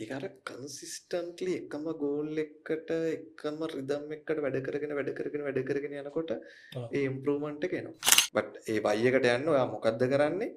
ඒක අර කන්සිස්ටන්ට්ලි එකම ගෝල් එකකට එකම රිදම් එකකට වැඩ කරගෙන යනකොට ඒ ඉම්ප්‍රූව්මන්ට් එක එනවා. බට් ඒ වයි එකට යන්න ඔයා මොකද්ද කරන්නේ?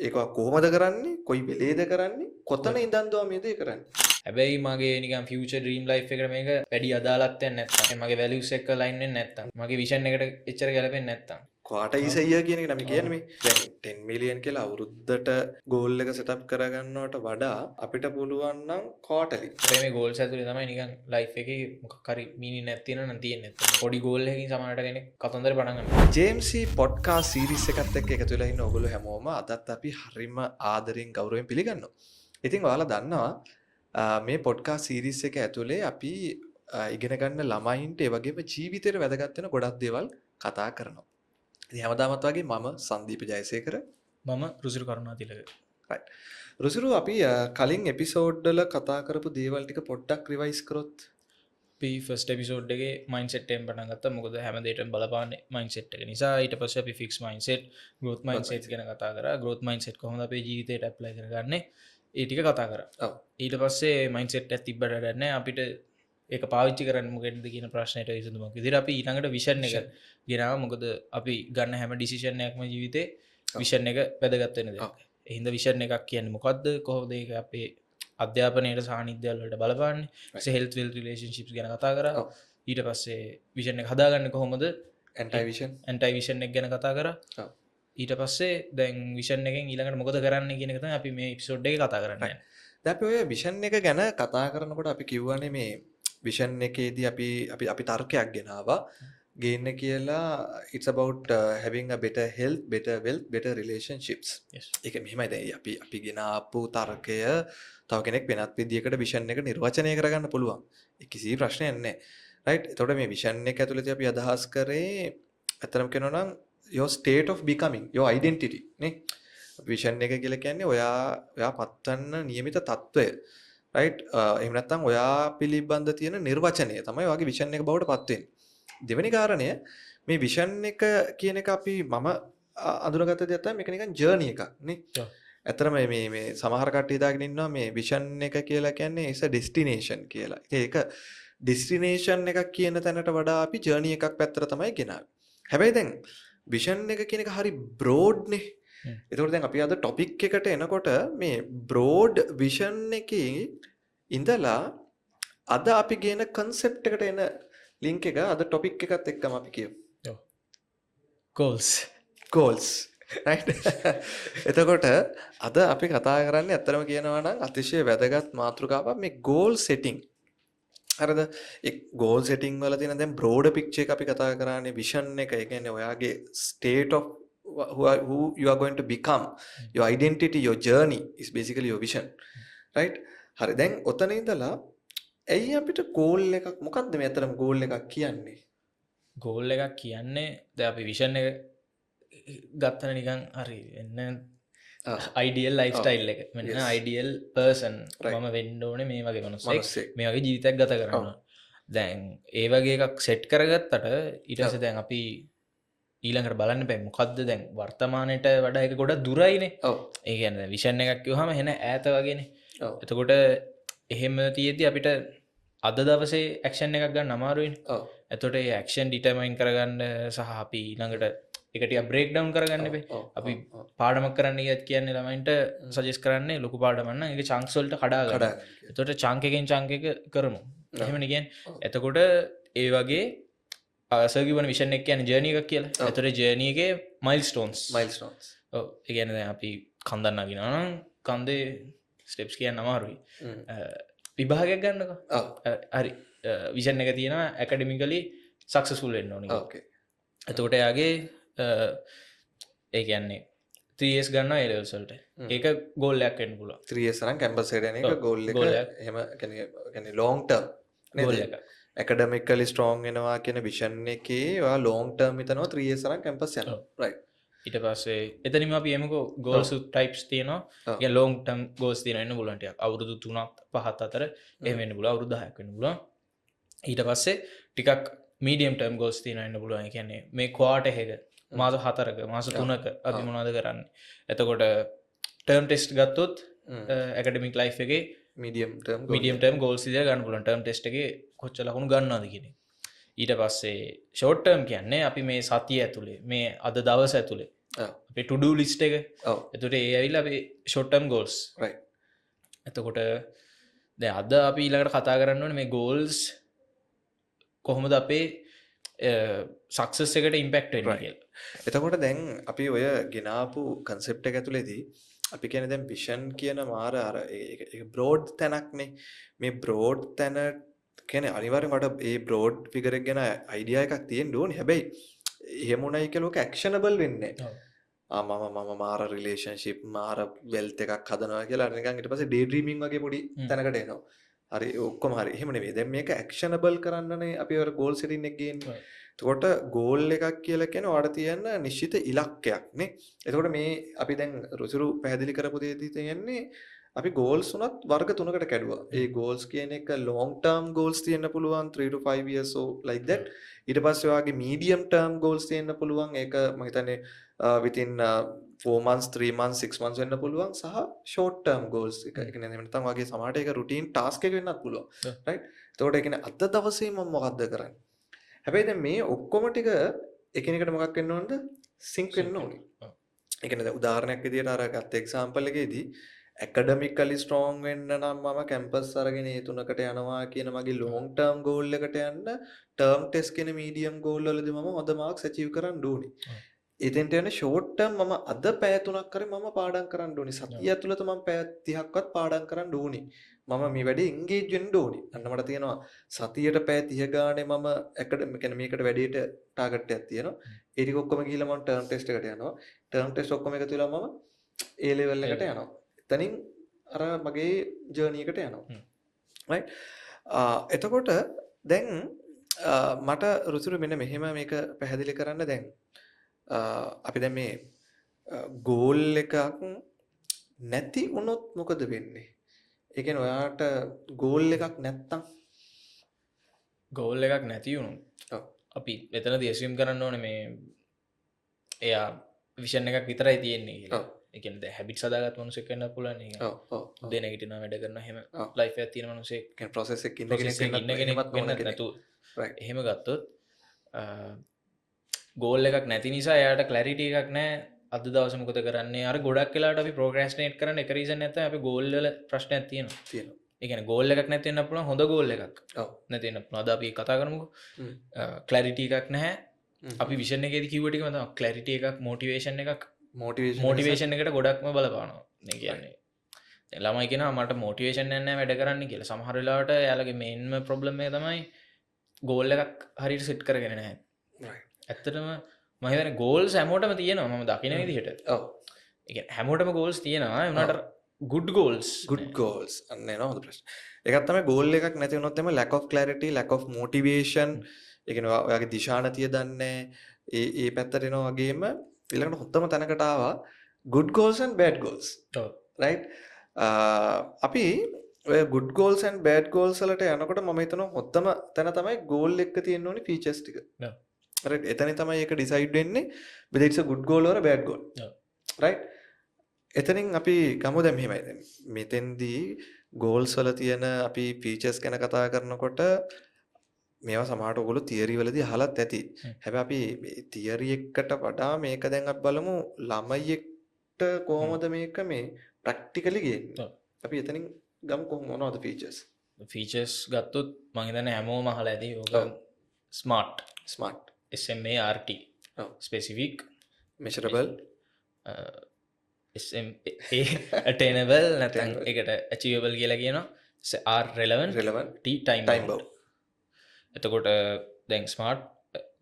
ඒක කොහොමද කරන්නේ? කොයි වෙලේද කරන්නේ? කොතන ඉඳන්ද ඔයා මේ දේ කරන්නේ? හැබැයි මගේ නිකන් ෆියුචර් ඩ්‍රීම් ලයිෆ් එකට මේක වැඩි අදාළක් නැත්තම් මගේ වැලියුස් එක්ක ලයින් වෙන්නේ නැත්තම් මගේ විෂන් එකට එච්චර ගැලපෙන්නේ නැත්තම් quarter is a year කියන එක නම් කියන්නේ මේ දැන් 10 මිලියන් කියලා අවුරුද්දට ගෝල් එක සෙටප් කරගන්නවට වඩා අපිට පුළුවන් නම් quarterly මේ ගෝල්ස් ඇතුලේ තමයි නිකන් ලයිෆ් එකේ මොකක් හරි මීනින් නැති තියෙනවා නම් තියෙන්නේ නැත්තම් පොඩි ගෝල් එකකින් සමහරට කෙනෙක් කතන්දර පටන් ගන්නවා. JMC podcast series එකත් එක්ක එකතු වෙලා ඉන්න ඔයගොල්ලෝ හැමෝම අදත් අපි හරිම ආදරෙන් ගෞරවයෙන් පිළිගන්නවා. ඉතින් ඔයාලා දන්නවා මේ podcast series එක ඇතුලේ අපි ඉගෙන ගන්න ළමයින්ට ඒ වගේම ජීවිතේට වැදගත් වෙන ගොඩක් දේවල් කතා කරනවා. ඉතින් හැමදාමත් වගේ මම සංදීප ජයසේකර මම රුසිරු කරුණාතිලක. right. රුසිරු අපි කලින් එපිසෝඩ් වල කතා කරපු දේවල් ටික පොඩ්ඩක් රිවයිස් කරොත් අපි ෆස්ට් එපිසෝඩ් එකේ මයින්ඩ්සෙට් එකෙන් පටන් ගත්තා. මොකද හැම දෙයකටම බලපාන්නේ මයින්ඩ්සෙට් එක නිසා. ඊට පස්සේ අපි ෆික්ස් මයින්ඩ්සෙට්, growth mindset ගැන කතා කරා. growth mindset කොහොමද අපේ ජීවිතේට ඇප්ලයි කරගන්නේ? ඒ ටික කතා කරා. ඔව්. ඊට පස්සේ මයින්ඩ්සෙට් එක තිබ්බට වැඩක් නැහැ. අපිට ඒක පාවිච්චි කරන්න මොකෙන්ද කියන ප්‍රශ්නයට විසඳුමක් විදිහට අපි ඊළඟට විෂන් එක ගෙනාවා. මොකද අපි ගන්න හැම ඩිසිෂන් එකක්ම ජීවිතේ විෂන් එක වැදගත් වෙන දෙයක්. ඒ හින්දා විෂන් එකක් කියන්නේ මොකද්ද? කොහොමද ඒක අපේ අධ්‍යාපනයේ සාහිත්‍යවල වලට බලපාන්නේ? හෙල්ත් වෙල්ත් රිලේෂන්ෂිප්ස් ගැන කතා කරා. ඊට පස්සේ විෂන් එක හදාගන්නේ කොහොමද? ඇන්ටයි විෂන් එක ගැන කතා කරා. ඊට පස්සේ දැන් විෂන් එකෙන් ඊළඟට මොකද කරන්න කියන එක තමයි අපි මේ එපිසෝඩ් එකේ කතා කරන්නේ. දැන් අපි ඔය විෂන් එක ගැන කතා කරනකොට අපි කිව්වනේ මේ විෂන් එකේදී අපි තර්කයක් ගෙනාවා. ගේන්න කියලා it's about having a better health, better wealth, better relationships. ඒක මෙහෙමයි දැන් අපි ගෙනාපු තර්කය තව කෙනෙක් වෙනත් විදියකට විෂන් එක නිර්වචනය කරගන්න පුළුවන්. ඒ කිසි ප්‍රශ්නයක් නැහැ. right? එතකොට මේ විෂන් එක ඇතුළතදී අපි අදහස් කරේ අතරම කියනවා නම් your state of becoming, your identity නේ. විෂන් එක කියලා කියන්නේ ඔයා පත්වන්න නියමිත తত্ত্বය. right? එහෙම නැත්නම් ඔයා පිළිබඳ තියෙන නිර්වචනය තමයි ඔයාගේ විෂන් එක බවට පත් වෙන්නේ. දෙවෙනි කාරණය මේ විෂන් එක කියන එක මම අඳුනගත්ත දෙයක් තමයි මේක නිකන් ජර්නි එකක් නේ. ඇත්තටම මේ සමහර කට්ටිය දාගෙන ඉන්නවා මේ විෂන් එක කියලා කියන්නේ is a destination කියලා. ඒක destination එකක් කියන තැනට වඩා අපි ජර්නි එකක් පැත්තට තමයි ගෙනාවේ. හැබැයි දැන් විෂන් එක කියන එක හරි බ්‍රෝඩ් නේ. ඒතකොට දැන් අපි අද ටොපික් එකට එනකොට මේ බ්‍රෝඩ් විෂන් එකේ ඉඳලා අද අපි ගේන concept එකට එන ලින්ක් එක අද ටොපික් එකත් එක්කම අපි කියමු. goals right. එතකොට අද අපි කතා කරන්නේ අත්‍තරම කියනවා නම් අතිශය වැදගත් මාතෘකාවක් මේ goal setting. හරිද? ඒ goal setting වල තියෙන දැන් broad picture එක අපි කතා කරානේ vision එක. ඒ කියන්නේ ඔයාගේ state of who you are going to become, your identity, your journey is basically your vision. right? හරි. දැන් ඔතන ඉඳලා ඇයි අපිට ගෝල් එකක් මොකක්ද මේ අතරම ගෝල් එකක් කියන්නේ? ගෝල් එකක් කියන්නේ දැන් අපි විෂන් එක ගත්තන නිකන් හරි වෙන්න අයිඩියල් ලයිෆ් ස්ටයිල් එක. මෙන්න අයිඩියල් පර්සන් මම වෙන්න ඕනේ මේ වගේ මනුස්සයෙක් මේ වගේ ජීවිතයක් ගත කරනවා. දැන් ඒ වගේ එකක් සෙට් කරගත්තට ඊට පස්සේ දැන් අපි ඊළඟට බලන්න බෑ මොකද්ද දැන් වර්තමානයට වඩා එක ගොඩක් දුරයිනේ. ඒ කියන්නේ විෂන් එකක් කිව්වහම එන ඈත වගේනේ. එතකොට එහෙම තියෙද්දි අපිට අද දවසේ ඇක්ෂන් එකක් ගන්න අමාරුයිනේ. එතකොට ඒ ඇක්ෂන් ඩිටර්මයින් කරගන්න සහ අපි ඊළඟට ඒක ටික බ්‍රේක් ඩවුන් කරගන්න බෑ. අපි පාඩමක් කරන්න ගියත් කියන්නේ ළමයින්ට සජෙස්ට් කරන්නේ ලොකු පාඩමක් නම් ඒක චන්ක්ස් වලට කඩා ගන්න. එතකොට චන්ක් එකෙන් චන්ක් එක කරමු. එහෙමනේ කියන්නේ. එතකොට ඒ වගේ සර්කිවන විෂන් එක කියන්නේ ජර්නි එකක් කියලා. එතකොට ජර්නි එකේ මයිල්ස්ටෝන්ස්. ඔව්. ඒ කියන්නේ දැන් අපි කන්දක් නගිනවා නම් කන්දේ ස්ටෙප්ස් කියන්න අමාරුයි. විභාගයක් ගන්නකෝ. හරි. විෂන් එක තියෙනවා ඇකඩමිකලි සක්සස්ෆුල් වෙන්න ඕනේ. ඕකේ. එතකොට එයාගේ ඒ කියන්නේ 3 years ගන්නවා A levels වලට. ඒක ගෝල් එකක් වෙන්න පුළුවන්. 3 years නම් කැම්පස් එකට යන එක ගෝල් එක. එහෙම කියන්නේ long term ගෝල් එකක්. academically strong වෙනවා කියන විෂන් එකේ ඔයා long term හිතනවා 3 years නම් කැම්පස් යනවා. right. ඊට පස්සේ එතනින්ම අපි එමුකෝ goals types තියෙනවා. ඒ long term goals තියෙනවා වෙන්න පුළුවන් ටිකක්. අවුරුදු 3ක් 5ක් අතර එහෙම වෙන්න පුළුවන්. අවුරුදු 10ක් වෙන්න පුළුවන්. ඊට පස්සේ ටිකක් medium term goals තියෙනවා වෙන්න පුළුවන්. ඒ කියන්නේ මේ quarter එක මාස 4ක මාස 3ක අපි මොනවද කරන්නේ. එතකොට term test ගත්තොත් academic life එකේ medium term medium term goals විදිහට ගන්න පුළුවන් ටර්ම් ටෙස්ට් එකේ කොච්චර ලකුණු ගන්නවද කියන එක. ඊට පස්සේ ෂෝට් ටර්ම් කියන්නේ අපි මේ සතිය ඇතුලේ මේ අද දවස් ඇතුලේ අපේ to do list එක. එතකොට ඒ ඇවිල්ලා අපි ෂෝට් ටර්ම් ගෝල්ස්. right. එතකොට දැන් අද අපි ඊළඟට කතා කරන්න ඕනේ මේ ගෝල්ස් කොහොමද අපේ සක්සස් එකට ඉම්පැක්ට් වෙන්නේ කියලා. එතකොට දැන් අපි ඔය ගෙනාපු කන්සෙප්ට් එක ඇතුලේදී අපි කියන්නේ දැන් විෂන් කියන මාර අර ඒක බ්‍රෝඩ් තැනක්නේ. මේ බ්‍රෝඩ් තැන කියන්නේ අනිවාර්යයෙන් මට ඒ බ්‍රෝඩ් ෆිගර් එක ගැන අයිඩියා එකක් තියෙන්න ඕනේ. හැබැයි එහෙම උණයි කියලා ඔක ඇක්ෂනබල් වෙන්නේ නැහැ. මම මාර රිලේෂන්ෂිප් මාර වෙල්ත් එකක් හදනවා කියලා නිකන් ඊට පස්සේ ඩේ ඩ්‍රීමින් වගේ පොඩි තැනකට එනවා. හරි ඔක්කොම හරි. එහෙම නෙවෙයි. දැන් මේක ඇක්ෂනබල් කරන්නනේ අපි අර ගෝල් සෙටින් එක ගේන්නේ. එතකොට ගෝල් එකක් කියලා කියන්නේ ඔයාලට තියෙන නිශ්චිත ඉලක්කයක් නේ. එතකොට මේ අපි දැන් රුසිරු පැහැදිලි කරපු දෙයදී තියෙන්නේ අපි ගෝල්ස් උනත් වර්ග තුනකට කැඩුවා. ඒ ගෝල්ස් කියන එක long term goals තියෙන්න පුළුවන් 3 to 5 years so like that. ඊට පස්සේ ඔයාගේ medium term goals තියෙන්න පුළුවන්. ඒක මම හිතන්නේ within 4 months 3 months 6 months වෙන්න පුළුවන් සහ short term goals එක. ඒ කියන්නේ නැත්නම් ඔයාගේ සමහරට ඒක routine task එක වෙන්නත් පුළුවන්. right. එතකොට ඒ කියන්නේ අද දවසේ මම මොකද්ද කරන්නේ? හැබැයි දැන් මේ ඔක්කොම ටික එකිනෙකට මොකක් වෙන්න ඕනද? සින්ක් වෙන්න ඕනේ. ඒ කියන්නේ දැන් උදාහරණයක් විදියට අර ගත්ත එක්සැම්පල් එකේදී academically strong වෙන්න නම් මම කැම්පස් අරගෙන ඒ තුනකට යනවා කියන මගේ long term goal එකට යන්න term test කියන medium goal වලදී මම හොඳ marks achieve කරන්න ඕනේ. එතෙන්ට යන short term මම අද පැය 3ක් කරේ මම පාඩම් කරන්න ඕනේ. සතිය ඇතුළත මම පැය 30ක්වත් පාඩම් කරන්න ඕනේ. මම මේ වැඩේ engage වෙන්න ඕනේ. අන්න මට තියෙනවා සතියට පැය 30 ගානේ මම කියන්නේ මේකට වැඩේට ටාගට් එකක් තියෙනවා. ඒ ටික ඔක්කොම ගිහිල්ලා මම term test එකට යනවා. term test ඔක්කොම එකතු වෙලා මම A level එකට යනවා. එතනින් අර මගේ ජර්නි එකට යනවා. right. එතකොට දැන් මට රුසිරු මෙන්න මෙහෙම මේක පැහැදිලි කරන්න දැන් අපි දැන් මේ ගෝල් එකක් නැති වුණොත් මොකද වෙන්නේ? ඒ කියන්නේ ඔයාට ගෝල් එකක් නැත්තම් ගෝල් එකක් නැති වුණොත් අපි එතනදී assume කරන්න ඕනේ මේ එයා විෂන් එකක් විතරයි තියෙන්නේ කියලා. ඒ කියන්නේ දැන් හැබිට්ස් හදාගත්ත මිනිස්සෙක් වෙන්න පුළුවන් නේ. උදේ නැගිටිනවා වැඩ කරනවා එහෙම ලයිෆ් එකක් තියෙන මිනිස්සෙක් කියන්නේ process එකක ඉන්න කෙනෙක් වෙන්නත් නැතු. එහෙම ගත්තොත් ගෝල් එකක් නැති නිසා එයාට clarity එකක් නැහැ. අද දවසේ මොකද කරන්නේ? අර ගොඩක් වෙලාවට අපි procrastinate කරන එක reason නැත්නම් අපි ගෝල් වල ප්‍රශ්නයක් තියෙනවා. ඒ කියන්නේ ගෝල් එකක් නැති වෙන්න පුළුවන් හොඳ ගෝල් එකක්. නැති වෙන්න පුළුවන්. අද අපි කතා කරමුකෝ. clarity එකක් නැහැ. අපි විෂන් එකේදී කිව්ව ටිකම තමයි clarity එකක්, motivation එකක්. motivation එකට ගොඩක්ම බලපානවා. මේ කියන්නේ දැන් ළමයි කියනවා මට motivation නැහැ වැඩ කරන්න කියලා. සමහර වෙලාවට එයාලගේ මේන්ම problem එක තමයි ගෝල් එකක් හරියට set කරගෙන නැහැ. ඇත්තටම මම හිතන්නේ goals හැමෝටම තියෙනවා මම දකින විදිහට. ඔව්. ඒ කියන්නේ හැමෝටම goals තියෙනවා. ඒ වුණාට good goals අන්න එනවා හොඳ ප්‍රශ්න. ඒකත් තමයි goal එකක් නැති වුණොත් එම lack of clarity, lack of motivation. ඒ කියන්නේ ඔයාගේ දිශානතිය දන්නේ ඒ පැත්තට එනවා වගේම ඊළඟට හොත්තම තැනකට ආවා good goals and bad goals. right. අපි ඔය good goals and bad goals වලට යනකොට මම හිතනවා හොත්තම තැන තමයි goal එක තියෙන්න ඕනේ features ටික. right. එතනින් තමයි ඒක decide වෙන්නේ whether it's a good goal or a bad goal. right. එතනින් අපි ගමු දැන් මෙහෙමයි දැන් මෙතෙන්දී goals වල තියෙන අපි features ගැන කතා කරනකොට මේවා සමහරට ඔයගොල්ලෝ තියරි වලදී අහලත් ඇති. හැබැයි අපි මේ තියරි එකට වඩා මේක දැන් අපි බලමු ළමයිෙක්ට කොහොමද මේක මේ ප්‍රැක්ටිකලි ගේන්නේ. අපි එතනින් ගමු කොහොම මොනවද features? features ගත්තොත් මම හිතන්නේ හැමෝම අහලා ඇති. ඕක smart. SMART. specific, measurable, attainable නැත්නම් ඒකට achievable කියලා කියනවා. R relevant, T time bound. එතකොට දැන් ස්මාර්ට්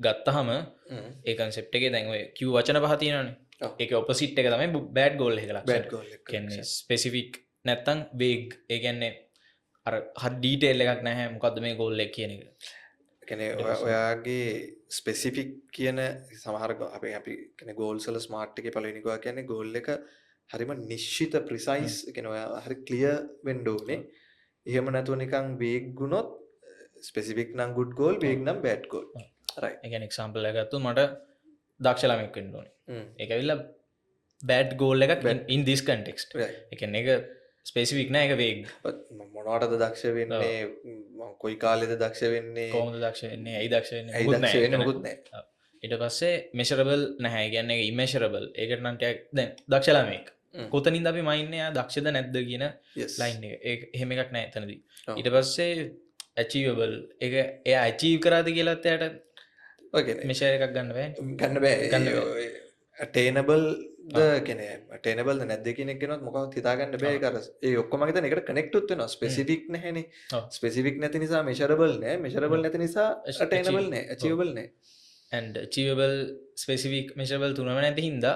ගත්තහම ඒ කන්සෙප්ට් එකේ දැන් ඔය Q වචන පහ තියෙනවානේ. ඒකේ ඔපොසිට් එක තමයි බෑඩ් ගෝල් එක ලක්ෂණ. කියන්නේ ස්පෙસિෆික් නැත්තම් වේග්. ඒ කියන්නේ අර හරි ඩීටේල් එකක් නැහැ මොකද්ද මේ ගෝල් එක කියන එක. කියන්නේ ඔයාගේ ස්පෙસિෆික් කියන සමහර අපි කියන්නේ ගෝල්ස් වල ස්මාර්ට් එකේ පළවෙනි එක කියන්නේ ගෝල් එක හරිම නිශ්චිත ප්‍රිසයිස් කියන්නේ ඔයා හරි ක්ලියර් වෙන්න ඕනේ. එහෙම නැතුව නිකන් වේග් ගුණොත් ස්පෙසිෆික් නම් good goal, big නම් bad goal. right. ඒ කියන්නේ example එකක් ගත්තොත් මට දක්ෂ ළමෙක් වෙන්න ඕනේ. ඒක ඇවිල්ලා bad goal එකක් in this context. right. ඒ කියන්නේ ඒක ස්පෙසිෆික් නෑ එක වේග් මොනවටද දක්ෂ වෙන්නේ කොයි කාලෙද දක්ෂ වෙන්නේ කොහොමද දක්ෂ වෙන්නේ ඇයි දක්ෂ වෙන්නේ ඇයි මුකුත් දක්ෂ නෑ වෙන්නේ එතන. මොකුත් නැහැ. ඔව්. ඊට පස්සේ මෙෂරබල් නැහැ. ඒ කියන්නේ ඉමෙෂරබල්. ඒකට නම් ටිකක් දැන් දක්ෂ ළමෙක්. කොතනින්ද අපි මයින්නේ එයා දක්ෂද නැද්ද කියන Yes. ලයින් එක. ඒක එහෙම එකක් නැහැ එතනදී. ඔව්. ඊට පස්සේ achievable. ඒක එයා achieve කරාද කියලාත් එයාට ඔය කියන්නේ මෙෂර් එකක් ගන්න බෑනේ. ගන්න බෑ. ගන්න attainable ද කියන්නේ attainable ද නැද්ද කියන එක ගැනවත් මොකවත් හිතා ගන්න බෑ. ඒක අර ඒ ඔක්කොම හිතන එකට connect උත් වෙනවා. specific නැහැනේ. ඔව්. specific නැති නිසා measurable නෑ. measurable නැති නිසා attainable නෑ. achievable නෑ. and achievable specific measurable තුනම නැති හින්දා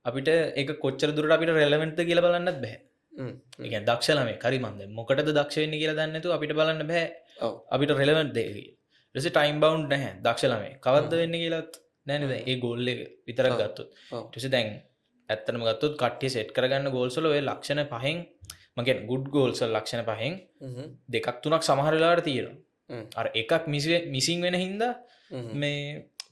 අපිට ඒක කොච්චර දුරට අපිට relevant ද කියලා බලන්නත් බෑ. ඒ කියන්නේ දක්ෂ ළමෙක් හරි මන්ද මොකටද දක්ෂ වෙන්නේ කියලා දන්නේ නැතුව අපිට බලන්න බෑ. ඔව්. අපිට relevant දේ කියලා. ඊට පස්සේ time bound නැහැ. දක්ෂ ළමෙක් කවද්ද වෙන්නේ කියලාත් නෑ නේද? ඒ goal එක විතරක් ගත්තොත්. ඔව්. ඊට පස්සේ දැන් ඇත්තටම ගත්තොත් කට්ටිය set කරගන්න goals වල ඔය ලක්ෂණ පහෙන් මම කියන්නේ good goals වල ලක්ෂණ පහෙන් දෙකක් තුනක් සමහර වෙලාවට තියෙනවා. අර එකක් missing වෙන හින්දා මේ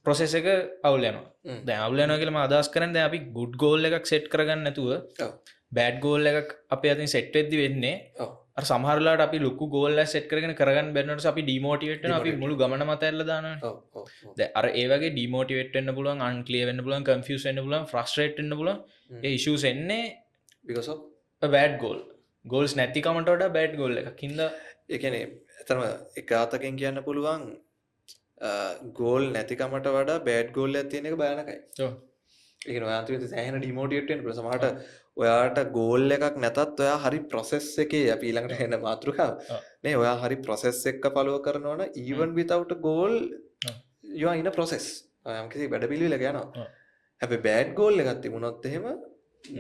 process එක අවුල් යනවා. දැන් අවුල් යනවා කියලා මම අදහස් කරන්නේ දැන් අපි good goal එකක් set කරගන්න නැතුව ඔව්. bad goal එකක් අපේ අතින් set වෙද්දි වෙන්නේ ඔව්. අර සමහර වෙලාවට අපි ලොකු goal එකක් set කරගෙන කරගන්න බැරි වුණාට අපි demotivate වෙනවා. අපි මුළු ගමන මත ඇරලා දානවානේ. ඔව්. ඔව්. දැන් අර ඒ වගේ demotivate වෙන්න පුළුවන්, unclear වෙන්න පුළුවන්, confused වෙන්න පුළුවන්, frustrate වෙන්න පුළුවන්. ඒ issues එන්නේ because of a bad goal. goals නැති කමට වඩා bad goal එකක්. හින්දා ඒ කියන්නේ ඇත්තම එක අතකින් කියන්න පුළුවන් ගෝල් නැතිකමට වඩා බෑඩ් ගෝල් එකක් තියෙන එක භයානකයි. ඔව්. ඒ කියන්නේ ඔයා අන්තිමට සෑහෙන ඩිමෝටිවේට් වෙන්න පුළුවන්. සමහරට ඔයාට ගෝල් එකක් නැතත් ඔයා හරි process එකේ අපි ඊළඟට එන මාතෘකාව. නේ ඔයා හරි process එක follow කරනවා නම් even without a goal you are in a process. යම් කිසි වැඩ පිළිවෙලක යනවා. හැබැයි බෑඩ් ගෝල් එකක් තිබුණොත් එහෙම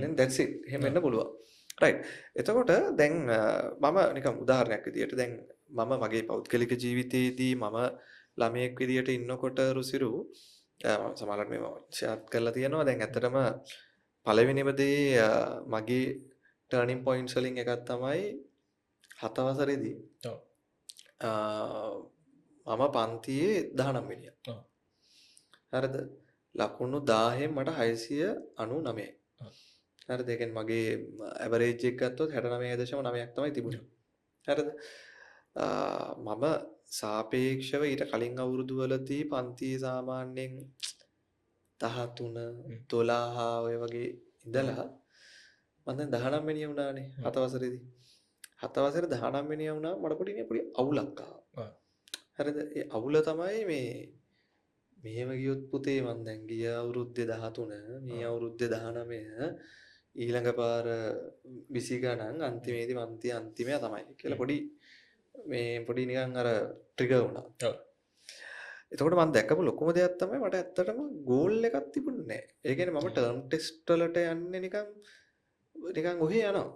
then that's it. එහෙම වෙන්න පුළුවන්. right. එතකොට දැන් මම නිකන් උදාහරණයක් විදියට දැන් මම මගේ පෞද්ගලික ජීවිතයේදී මම ළමයෙක් විදියට ඉන්නකොට රුසිරු සමහරවිට මේ ෂෙයාර් කරලා තියෙනවා. දැන් ඇත්තටම පළවෙනිම දේ මගේ ටර්නින් පොයින්ට්ස් වලින් එකක් තමයි 7 වසරේදී. ඔව්. මම පන්තියේ 19 වෙනියා. ඔව්. හරිද? ලකුණු 1000න් මට 699යි. හරිද? ඒ කියන්නේ මගේ ඇවරේජ් එක ගත්තොත් 69.9ක් තමයි තිබුණේ. හරිද? මම සාපේක්ෂව ඊට කලින් අවුරුදු වලදී පන්තියේ සාමාන්‍යයෙන් 13 12 ඔය වගේ ඉඳලා මම දැන් 19 වෙනියා වුණානේ 7 වසරේදී. 7 වසරේ 19 වෙනියා වුණා මට පොඩි අවුලක් ආවා. හරිද? ඒ අවුල තමයි මෙහෙම ගියොත් පුතේ මම දැන් ගිය අවුරුද්දේ 13 මේ අවුරුද්දේ 19 ඊළඟ පාර 20 ගණන් අන්තිමේදී පන්ති අන්තිමයා තමයි කියලා පොඩි නිකන් අර ට්‍රිගර් වුණා. ඔව්. එතකොට මම දැක්කපු ලොකුම දෙයක් තමයි මට ඇත්තටම ගෝල් එකක් තිබුණේ නැහැ. ඒ කියන්නේ මම ටර්ම් ටෙස්ට් වලට යන්නේ නිකන් ඔහේ යනවා.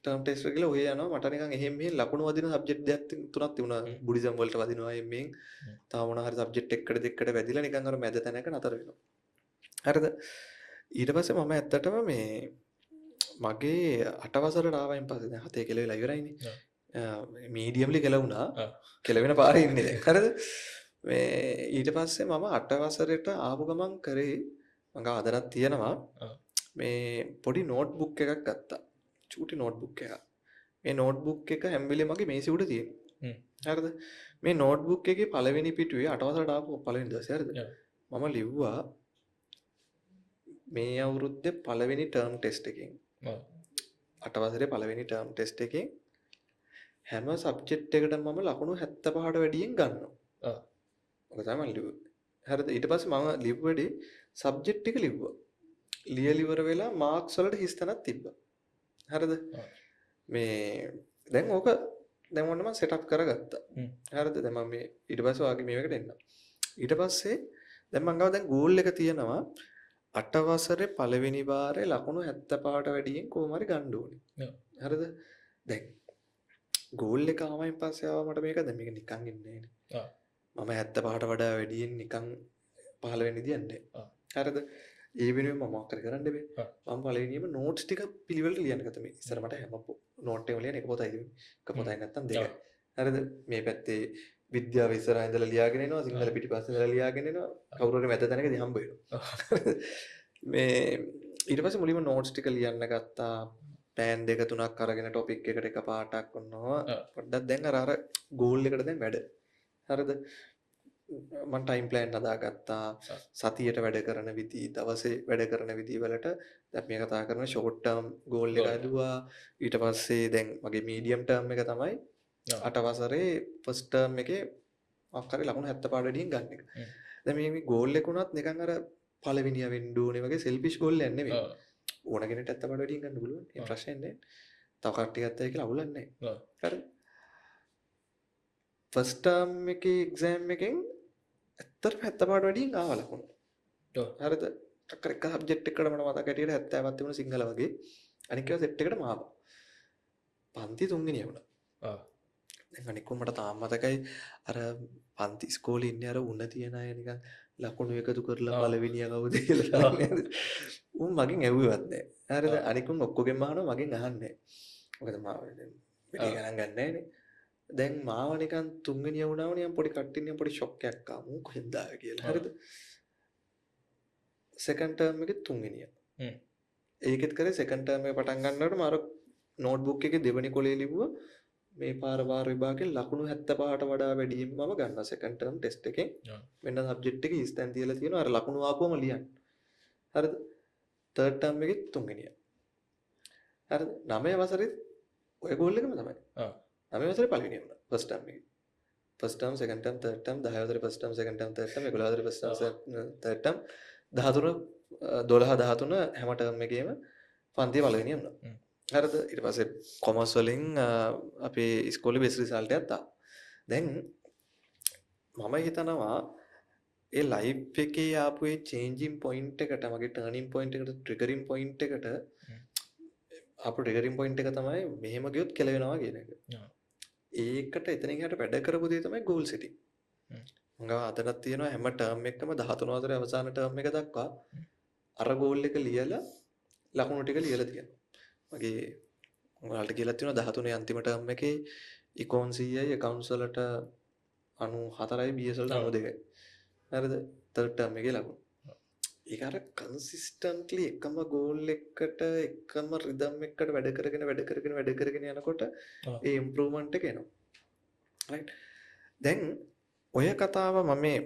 ටර්ම් ටෙස්ට් එක කියලා ඔහේ යනවා. මට නිකන් එහෙම මෙහෙම ලකුණු වදින සබ්ජෙක්ට් දෙකක් තුනක් තිබුණා. බුද්දිසම් වලට වදිනවා එම්ෙන්. තව මොන හරි සබ්ජෙක්ට් එකකට දෙකකට වැදිලා නිකන් අර මැද තැනක නතර වෙනවා. හරිද? ඊට පස්සේ මම ඇත්තටම මගේ 8 වසරට ආවයින් පස්සේ දැන් 7 කියලා වෙලා ඉවරයිනේ. මීඩියම්ලි කෙලවුණා. කෙලවෙන පාරේ ඉන්නේ දැන්. හරිද? ඊට පස්සේ මම 8 වසරට ආපු ගමන් කරේ මම අදටත් තියෙනවා මේ පොඩි නෝට්බුක් එකක් ගත්තා. චූටි නෝට්බුක් එකක්. මේ නෝට්බුක් එක හැම වෙලේම මගේ මේසෙ උඩ තියෙනවා. හරිද? මේ නෝට්බුක් එකේ පළවෙනි පිටුවේ 8 වසරට ආපු පළවෙනි දවසේ හරිද? මම ලිව්වා මේ අවුරුද්දේ පළවෙනි ටර්ම් ටෙස්ට් එකෙන්. 8 වසරේ පළවෙනි ටර්ම් ටෙස්ට් එකෙන් හැම සබ්ජෙක්ට් එකකටම මම ලකුණු 75ට වැඩියෙන් ගන්නවා. ඔක තමයි මම ලිව්වේ. හරිද? ඊට පස්සේ මම ලිව්ව වැඩි සබ්ජෙක්ට් එක ලිව්වා. ලියලා ඉවර වෙලා මාක්ස් වලට හිස් තැනක් තිබ්බා. හරිද? දැන් ඕක දැන් ඔන්න මම සෙටප් කරගත්තා. හරිද? දැන් මම මේ ඊට පස්සේ ඔයාගේ මේකට එන්න. ඊට පස්සේ දැන් මම ගාව දැන් ගෝල් එක තියෙනවා 8 වසරේ පළවෙනි වාරේ ලකුණු 75ට වැඩියෙන් කොහොම හරි ගන්න ඕනේ. හරිද? දැන් ගෝල් එක ආවයින් පස්සේ ආවා මට මේක දැන් මේක නිකන් ඉන්නේ නෑනේ. මම 75ට වඩා වැඩියෙන් නිකන් 15 වෙනි දියන්නේ. හරිද? ඒ වෙනුවෙන් මම මොකක් කරන්න බෑ. මම පළවෙනියම නෝට්ස් ටික පිළිවෙලට ලියන්න ගත්තා මේ. ඉස්සර මට හැම නෝට් එකම ලියන්න එක පොතයි තිබුණේ. එක පොතයි නැත්තම් දෙකයි. හරිද? මේ පැත්තේ විද්‍යාව ඉස්සරහා ඉඳලා ලියාගෙන එනවා, සිංහල පිටිපස්සේ ඉඳලා ලියාගෙන එනවා. කවුරු හරි මැද තැනකදී හම්බ වෙනවා. ඊට පස්සේ මුලින්ම නෝට්ස් ටික ලියන්න ගත්තා. ප්ලෑන් 2 3ක් අරගෙන ටොපික් එකට එක පාටක් කරනවා. ඔව්. පොඩ්ඩක් දැන් අර ගෝල් එකට දැන් වැඩ. හරිද? මම ටයිම් ප්ලෑන් හදාගත්තා. ඔව්. සතියට වැඩ කරන විදි, දවසේ වැඩ කරන විදි වලට දැන් මේ කතා කරන ෂෝට් ටර්ම් ගෝල් එක ගෝල්. ඇදුවා. ඊට පස්සේ දැන් මගේ මීඩියම් ටර්ම් එක තමයි ඔව්. 8 වසරේ ෆස්ට් ටර්ම් එකේ මොකක් හරි ලකුණු 70 පාඩ වලින් ගන්න එක. හ්ම්. දැන් මේ ගෝල් එක උනත් නිකන් අර පළවෙනිය වෙන්න ඕනේ වගේ සෙල්ෆිෂ් ගෝල් එකක් නෙවෙයි. ඔව්. ඕන කෙනෙක්ට 70 පාඩ වලින් ගන්න පුළුවන්. ඒ ඔව්. ප්‍රශ්නේ නැහැ. තව කට්ටිය ගත්තයි කියලා අවුලක් නැහැ. ඔව්. හරිද? ෆස්ට් ටර්ම් එකේ එක්සෑම් එකෙන් ඇත්තටම 70 පාඩ වලින් ආවා ලකුණු. ඔව්. හරිද? අක්කර එක සබ්ජෙක්ට් එකකට මට මතක හැටියට 70ක් තිබුණ සිංහල වගේ. අනික ඒවා සෙට් එකටම ආවා. පන්ති තුන්වෙනිය වුණා. ඔව්. දැන් අනික මට තාම මතකයි අර පන්ති ඉස්කෝලේ ඉන්නේ අර උණ තියන අය නිකන් ලකුණු එකතු කරලා ඔව්. පළවෙනිය කවුද කියලා ඔව්. දන්නේ. උන් මගෙන් ඇහුවෙවත් නැහැ. හරිද? ඔව්. අනික උන් ඔක්කොගෙම අහනවා මගෙන් අහන්නේ නැහැ. මොකද මාව දැන් වැඩි ඔව්. ගණන් ගන්න නැහැනේ. දැන් මාව නිකන් තුන්වෙනිය වුණාම නිකන් පොඩි කට්ටිය නිකන් පොඩි ෂොක් එකක් ආවා. මූ කොහෙන්ද ආවේ කියලා. ඔව්. හරිද? සෙකන්ඩ් ටර්ම් එකේ තුන්වෙනිය. හ්ම්. ඒකෙත් කරේ සෙකන්ඩ් ටර්ම් එක පටන් ගන්නකොටම අර නෝට්බුක් එකේ දෙවෙනි කොලේ ලිව්වා මේ පාර වාර විභාගයෙන් ලකුණු 75ට වඩා වැඩියෙන් මම ගන්නවා සෙකන්ඩ් ටර්ම් ටෙස්ට් එකෙන්. ඔව්. වෙන සබ්ජෙක්ට් එකේ ඉස්තැන් තියලා තියෙනවා අර ලකුණු ආපුවම ලියන්න. හරිද? තර්ඩ් ටර්ම් එකේ තුන්වෙනිය. හරිද? 9 වසරේ ඔය ගෝල් එකම තමයි. ඔව්. 9 වසරේ පළවෙනිය වුණා ෆස්ට් ටර්ම් එකේ. First term second term third term 10 වසරේ first term second term third term 11 වසරේ ෆස්ට් ටර්ම් තර්ඩ් ටර්ම් 13 12 13 හැම ටර්ම් එකේම පන්තිය පළවෙනිය වුණා. හ්ම්. හරිද? ඊට පස්සේ කොමර්ස් වලින් අපේ ඉස්කෝලේ බෙස්ට් රිසල්ට් එකක් ආවා. දැන් මම හිතනවා ඒ ලයිෆ් එකේ ආපු ඒ චේන්ජින් පොයින්ට් එකට මගේ ටර්නින් පොයින්ට් එකට ට්‍රිගරින් පොයින්ට් එකට ආපු ට්‍රිගරින් පොයින්ට් එක තමයි මෙහෙම ගියොත් කෙලවෙනවා කියන එක. ඔව්. ඒකට එතනින් එහාට වැඩ කරපු දේ තමයි ගෝල් සෙටින්. හ්ම්. මම අදටත් තියෙනවා හැම ටර්ම් එකකම 13 වසරේ අවසාන ටර්ම් එක දක්වා අර ගෝල් එක ලියලා ලකුණු ටික ලියලා තියෙනවා. මගේ ඔයාලට කියලා තියෙනවා 13 අන්තිම ටර්ම් එකේ ඉකෝන් 100යි accounts වලට 94යි BS වලට 92යි. හරිද? තර්ඩ් ටර්ම් එකේ ලකුණු. ඒක අර කන්සිස්ටන්ට්ලි එකම ගෝල් එකකට එකම රිදම් එකකට වැඩ කරගෙන යනකොට ඔව්. ඒ ඉම්ප්‍රූව්මන්ට් එක එනවා. රයිට්. දැන් ඔය කතාව මම මේ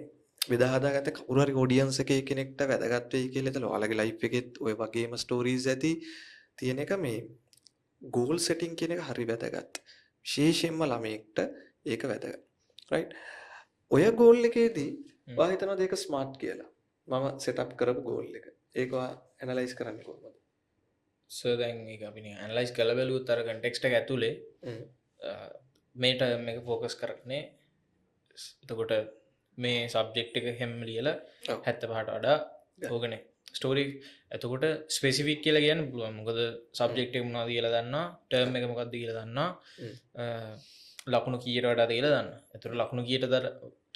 බෙදා හදාගත්ත කවුරු හරි ඔඩියන්ස් එකේ කෙනෙක්ට වැදගත් වෙයි කියලා හිතලා ඔයාලගේ ලයිෆ් එකෙත් ඔය වගේම ස්ටෝරීස් ඇති තියෙන එක මේ ගෝල් සෙටින් කියන එක හරි වැදගත්. විශේෂයෙන්ම ළමයෙක්ට ඒක වැදගත්. රයිට්. ඔය ගෝල් එකේදී හ්ම්. ඔයා හිතනවාද ඒක ස්මාර්ට් කියලා? මම සෙටප් කරපු ගෝල් එක. ඒක ඔයා ඇනලයිස් කරන්නේ කොහොමද? සෝ දැන් ඒක අපි නිකන් ඇනලයිස් කරලා බැලුවොත් අර කන්ටෙක්ස්ට් එක ඇතුලේ හ්ම්. මේ ටර්ම් එක ફોකස් කරන්නේ එතකොට මේ සබ්ජෙක්ට් එක හැම ලියලා ඔව්. 75ට වඩා Yeah. ඕකනේ ස්ටෝරි. එතකොට ස්පෙසිෆික් කියලා කියන්න පුළුවන්. මොකද සබ්ජෙක්ට් එක මොනවද කියලා දන්නවා, ටර්ම් එක මොකක්ද කියලා දන්නවා, ලකුණු කීයට වඩාද කියලා දන්නවා. එතකොට ලකුණු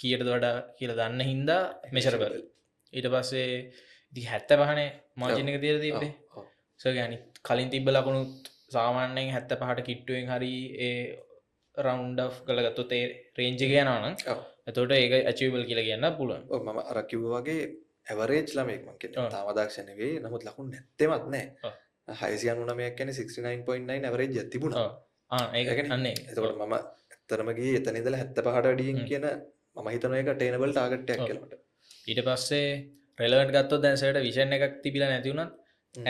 කීයටද වඩා කියලා දන්න හින්දා මෙෂරබල්. ඊට පස්සේ ඉතින් 75නේ මාජින් එක තියලා තිබ්බේ. ඔව්. සෝ කියන්නේ කලින් තිබ්බ ලකුණු සාමාන්‍යයෙන් 75ට කිට්ටුවෙන් හරි ඒ රවුන්ඩ් ඔෆ් කරලා ගත්තොත් ඒ රේන්ජ් එක යනවා නම් ඔව්. එතකොට ඒක ඇචීවබල් කියලා කියන්න පුළුවන්. ඔව් මම අර කිව්වා වගේ ඇවරේජ් ළමයෙක් මං කියන්නේ. ඔව්. තාම දක්ෂ නෙවෙයි. නමුත් ලකුණු නැත්තේමත් නැහැ. ඔව්. 699ක් කියන්නේ 69.9 ඇවරේජ් එකක් තිබුණා. ඔව්. ඒක අන්නේ. එතකොට මම ඇත්තටම ගියේ එතන ඉඳලා 75ට වැඩියෙන් කියන මම හිතනවා ඒක අටේනබල් ටාගට් එකක් ඔව්. කියලා මට. ඊට පස්සේ රෙලවන්ට් ගත්තොත් දැන් සර්ට විෂන් එකක් තිබිලා නැති වුණත්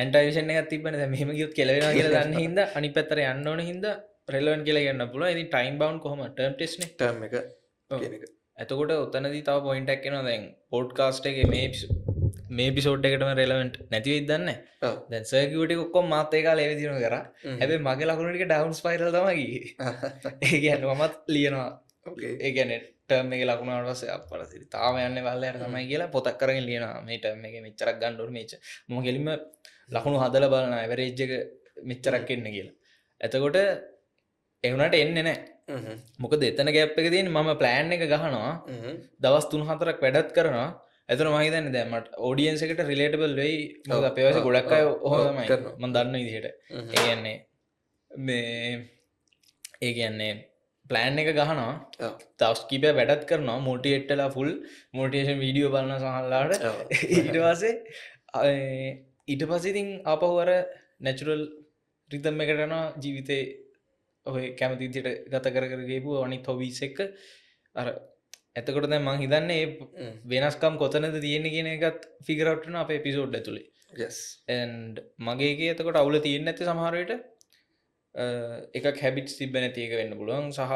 ඇන්ටයි විෂන් එකක් තිබ්බනේ. දැන් මෙහෙම ගියොත් කෙලවෙනවා කියලා දන්න හින්දා අනිත් පැත්තට යන්න ඕන හින්දා රෙලවන්ට් කියලා කියන්න පුළුවන්. ඉතින් ටයිම් බවුන්ඩ් කොහොමද? ටර්ම් ටෙස්ට් නේ. ටර්ම් එක ඔව්. කියන එක. එතකොට ඔතනදී තව පොයින්ට් එකක් එනවා. දැන් පොඩ්කාස්ට් එකේ මේ එපිසෝඩ් එකටම රෙලවන්ට් නැති වෙයිද දන්නේ නැහැ. ඔව්. දැන් සර් කිව්ව ටික ඔක්කොම මාත් ඒ කාලේ ඒ විදිහම කරා. හැබැයි මගේ ලකුණු ටික ඩවුන් ස්පයිරල් තමයි ගියේ. ඒ කියන්නේ මමත් ලියනවා. ඕකේ. ඒ කියන්නේ ටර්ම් එකේ ලකුණු ආවට පස්සේ අප්පලා ඉතින් තාම යන්නේ පල්ලෙහාට තමයි කියලා පොතක් කරගෙන ලියනවා. මේ ටර්ම් එකේ මෙච්චරක් ගන්න ඕනේ මෙච්චර. මම ගෙලින්ම ලකුණු හදලා බලන ඇවරේජ් එක මෙච්චරක් එන්න කියලා. එතකොට ඒ වුණාට එන්නේ නැහැ. මොකද එතන ගෑප් එක තියෙන්නේ මම ප්ලෑන් එක ගහනවා. දවස් 3-4ක් වැඩත් කරනවා. එතන මම හිතන්නේ දැන් මට ඔඩියන්ස් එකට රිලේටබල් වෙයි. මොකද අපේ වයසේ ගොඩක් අය ඔහොම තමයි. මම දන්න විදිහට. ඒ කියන්නේ මේ ඒ කියන්නේ ප්ලෑන් එක ගහනවා. දවස් කීපයක් වැඩත් කරනවා. මොටිවේට් වෙලා ෆුල් මොටිවේෂන් වීඩියෝ බලනවා සමහරවිට. ඊට පස්සේ ඉතින් ආපහු අර නැචරල් රිතම් එකට යනවා ජීවිතේ ඔය කැමති විදිහට ගත කර ගිහපු අනිත් හොබීස් එක්ක අර එතකොට දැන් මං හිතන්නේ වෙනස්කම් කොතනද තියෙන්නේ කියන එකත් ෆිගර් අවුට් වෙනවා අපේ එපිසෝඩ් ඇතුලේ. yes and මගේ එකේ එතකොට අවුල තියෙන්නේ නැත්තේ සමහර විට එකක් හැබිට්ස් තිබ්බ නැති එක වෙන්න පුළුවන් සහ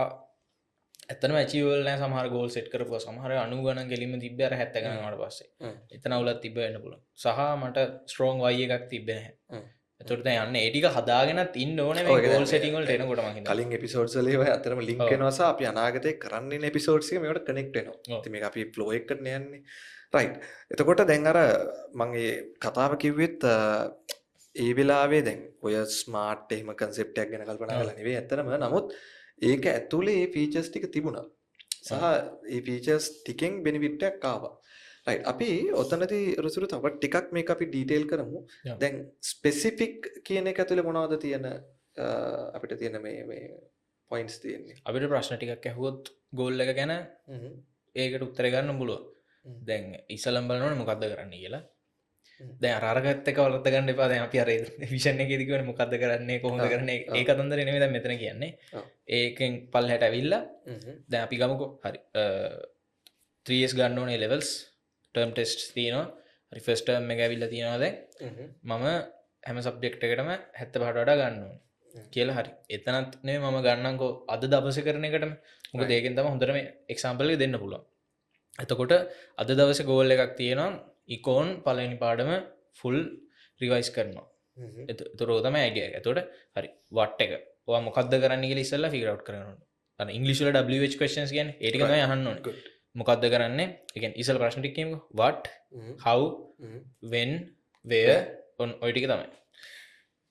ඇත්තටම achievable නැහැ සමහර goal set කරපුවා සමහර 90 ගණන් ගෙලින්ම තිබ්බේ අර 70 ගණන් වලට පස්සේ. එතන අවුලක් තිබ්බ වෙන්න පුළුවන්. සහ මට strong y එකක් තිබ්බේ නැහැ. එතකොට දැන් යන්නේ ඒ ටික හදාගෙනත් ඉන්න ඕනේ මේ goal setting වලට එනකොට මම හිතනවා. කලින් එපිසෝඩ්ස් වල ඒවා අතරම ලින්ක් වෙනවා සහ අපි අනාගතේ කරන්න ඉන්න එපිසෝඩ්ස් එක මේවට කනෙක්ට් වෙනවා. ඉතින් මේක අපි ෆ්ලෝ එකකට යන්නේ. රයිට්. එතකොට දැන් අර මම ඒ කතාව කිව්වෙත් ඒ වෙලාවේ දැන් ඔය ස්මාර්ට් එහෙම කන්සෙප්ට් එකක් ගැන කල්පනා කරලා නෙවෙයි ඇත්තටම. නමුත් ඒක ඇතුලේ මේ ෆීචර්ස් ටික තිබුණා. සහ මේ ෆීචර්ස් ටිකෙන් බෙනිෆිට් එකක් ආවා. රයිට්. අපි ඔතනදී රුසුරු තව ටිකක් මේක අපි ඩීටේල් කරමු. දැන් ස්පෙસિෆික් කියන එක ඇතුලේ මොනවද තියෙන අපිට තියෙන මේ පොයින්ට්ස් තියෙන්නේ. අපිට ප්‍රශ්න ටිකක් ඇහුවොත් ගෝල් එක ගැන ඒකට උත්තර ගන්න පුළුවන්. දැන් ඉස්සලම් බලනවනේ මොකද්ද කරන්න කියලා. දැන් අරගත්ත එක වලත් ගන්න එපා. දැන් අපි අර විෂන් එකේදී කියවනේ මොකද්ද කරන්නේ කොහොමද කරන්නේ ඒ කතන්දරේ නෙමෙයි දැන් මෙතන කියන්නේ. ඒකෙන් පල්ලහැට ඇවිල්ලා දැන් අපි ගමුකෝ හරි 3S ගන්න ඕනේ levels term tests තියෙනවා. හරි first term එක ඇවිල්ලා තියෙනවා දැන්. මම හැම සබ්ජෙක්ට් එකකටම 75ට වඩා ගන්න ඕනේ කියලා හරි. එතනත් නෙමෙයි මම ගන්නම්කෝ අද දවසේ කරන එකටම. මොකද ඒකෙන් තමයි හොඳට මේ එක්සැම්පල් එක දෙන්න පුළුවන්. එතකොට අද දවසේ ගෝල් එකක් තියෙනවා ඉකෝන් පළවෙනි පාඩම ෆුල් රිවයිස් කරනවා. එතකොට ඔය තමයි අයිඩියා එක. එතකොට හරි what එක. ඔයා මොකද්ද කරන්න කියලා ඉස්සෙල්ලා ෆිගර් අවුට් කරගන්න ඕනේ. අර ඉංග්‍රීසි වල WH questions කියන්නේ ඒ ටික තමයි අහන්න ඕනේ. මොකද්ද කරන්නේ? ඒ කියන්නේ ඉස්සෙල්ලා ප්‍රශ්න ටික කියමුකෝ. what how when where ඔය ටික තමයි.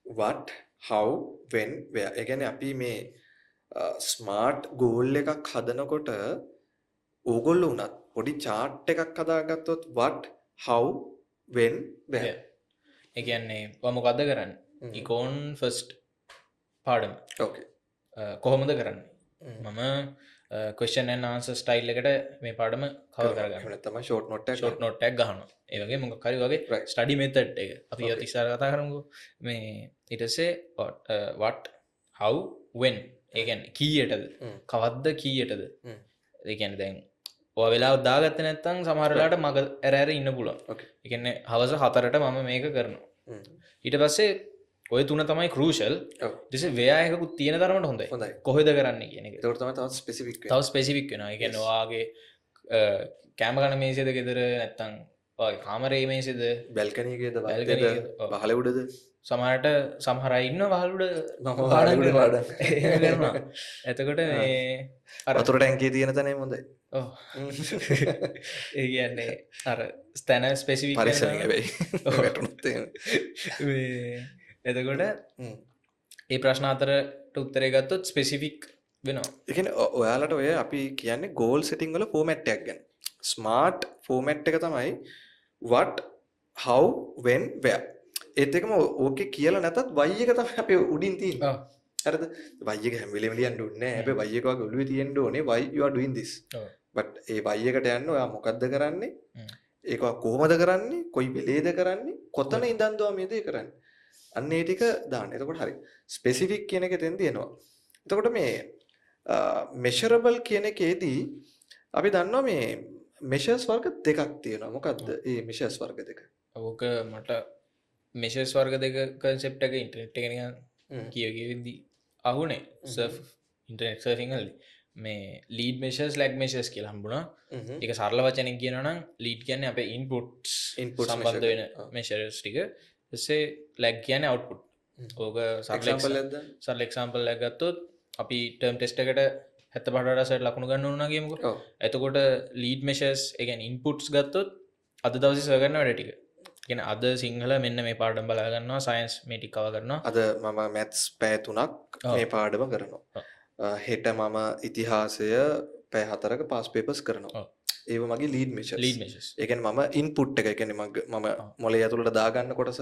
what how when where. ඒ කියන්නේ අපි මේ ස්මාර්ට් ගෝල් එකක් හදනකොට ඕගොල්ලෝ උනත් පොඩි chart එකක් හදාගත්තොත් what how when where. ඒ කියන්නේ ඔයා මොකද්ද කරන්නේ? ඉකෝන් ෆස්ට් පාඩම. okay. කොහොමද කරන්නේ? මම question and answer style එකට මේ පාඩම cover කරගන්නවා. එහෙම නැත්නම් short note එකක් ගහනවා. ඒ වගේ මොකක් හරි වගේ study method එක. අපි ඊට ඉස්සර කතා කරමුකෝ. මේ ඊට පස්සේ what how when. ඒ කියන්නේ කීයටද? කවද්ද කීයටද? ඒ කියන්නේ දැන් ඔය වෙලාව දාගත්තේ නැත්නම් සමහර වෙලාවට මග ඇර ඉන්න පුළුවන්. ඒ කියන්නේ හවස 4ට මම මේක කරනවා. ඊට පස්සේ ඔය තුන තමයි crucial. ඊට පස්සේ ව්‍යා එකකුත් තියෙන තරමට හොඳයි. කොහෙද කරන්නේ කියන එක. ඒකට තමයි තවත් ස්පෙસિෆික් වෙන්නේ. තව ස්පෙસિෆික් වෙනවා. ඒ කියන්නේ ඔයාගේ කැම ගන්න මේසෙද ගෙදර නැත්නම් ඔයාගේ කාමරේ මේසෙද බැල්කනි එකේද වහල උඩද සමහරට සමහර අය ඉන්නවා වහල උඩ වහල උඩ පාඩම් කරනවා. එතකොට මේ අර වතුර ටැංකියේ තියෙන තැනම හොඳයි. ඔව්. ඒ කියන්නේ අර ස්තන ස්පෙસિෆික් පරිස්සමෙන් හැබැයි වැටුනොත් එහෙම. එතකොට ඒ ප්‍රශ්න අතරට උත්තරේ ගත්තොත් ස්පෙસિෆික් වෙනවා. ඒ කියන්නේ ඔයාලට ඔය අපි කියන්නේ goal setting වල format එකක් ගැන. smart format එක තමයි what how when where. ඒත් එකම ඕකේ කියලා නැතත් y එක තමයි අපි උඩින් තියෙන්නේ. හරිද? y එක හැම වෙලෙම ලියන්න ඕනේ නැහැ. හැබැයි y එක වගේ ඔළුවේ තියෙන්න ඕනේ why you are doing this. but A y එකට යන්න ඔයා මොකද්ද කරන්නේ? ඒක කොහොමද කරන්නේ? කොයි වෙලේද කරන්නේ? කොතන ඉඳන්ද ඔයා මේ දේ කරන්නේ? අන්න ඒ ටික දාන්න. එතකොට හරි. ස්පෙસિෆික් කියන එක තෙන් දෙනවා. එතකොට මේ measurable කියන එකේදී අපි දන්නවා මේ measures වර්ග දෙකක් තියෙනවා. මොකද්ද? ඒ measures වර්ග දෙක. ඕක මට measures වර්ග දෙක concept එක ඉන්ටර්නෙට් එකේ නිකන් කියවෙද්දී අහුනේ surf ඉන්ටර්නෙට් සර්ෆින් වලදී මේ lead measures lag measures කියලා හම්බුණා. ඒක සරල වචනෙන් කියනවා නම් lead කියන්නේ අපේ inputs සම්බන්ධ වෙන measures ටික. ඊටසේ lag කියන්නේ output. ඕක සරල example එකක් ගත්තොත් අපි term test එකට 75ට වඩා සෙට් ලකුණු ගන්න ඕන කියමුකෝ. එතකොට lead measures ඒ කියන්නේ inputs ගත්තොත් අද දවසේ සර් ගන්න වැඩ ටික. කියන්නේ අද සිංහල මෙන්න මේ පාඩම බලා ගන්නවා සයන්ස් මේ ටික කව කරනවා. අද මම maths පැය 3ක් මේ පාඩම කරනවා. හෙට මම ඉතිහාසය පැය 4ක පාස් පේපර්ස් කරනවා. ඒව මගේ lead measures. ඒ කියන්නේ මම input එක. ඒ කියන්නේ මම මොලේ ඇතුළට දාගන්න කොටස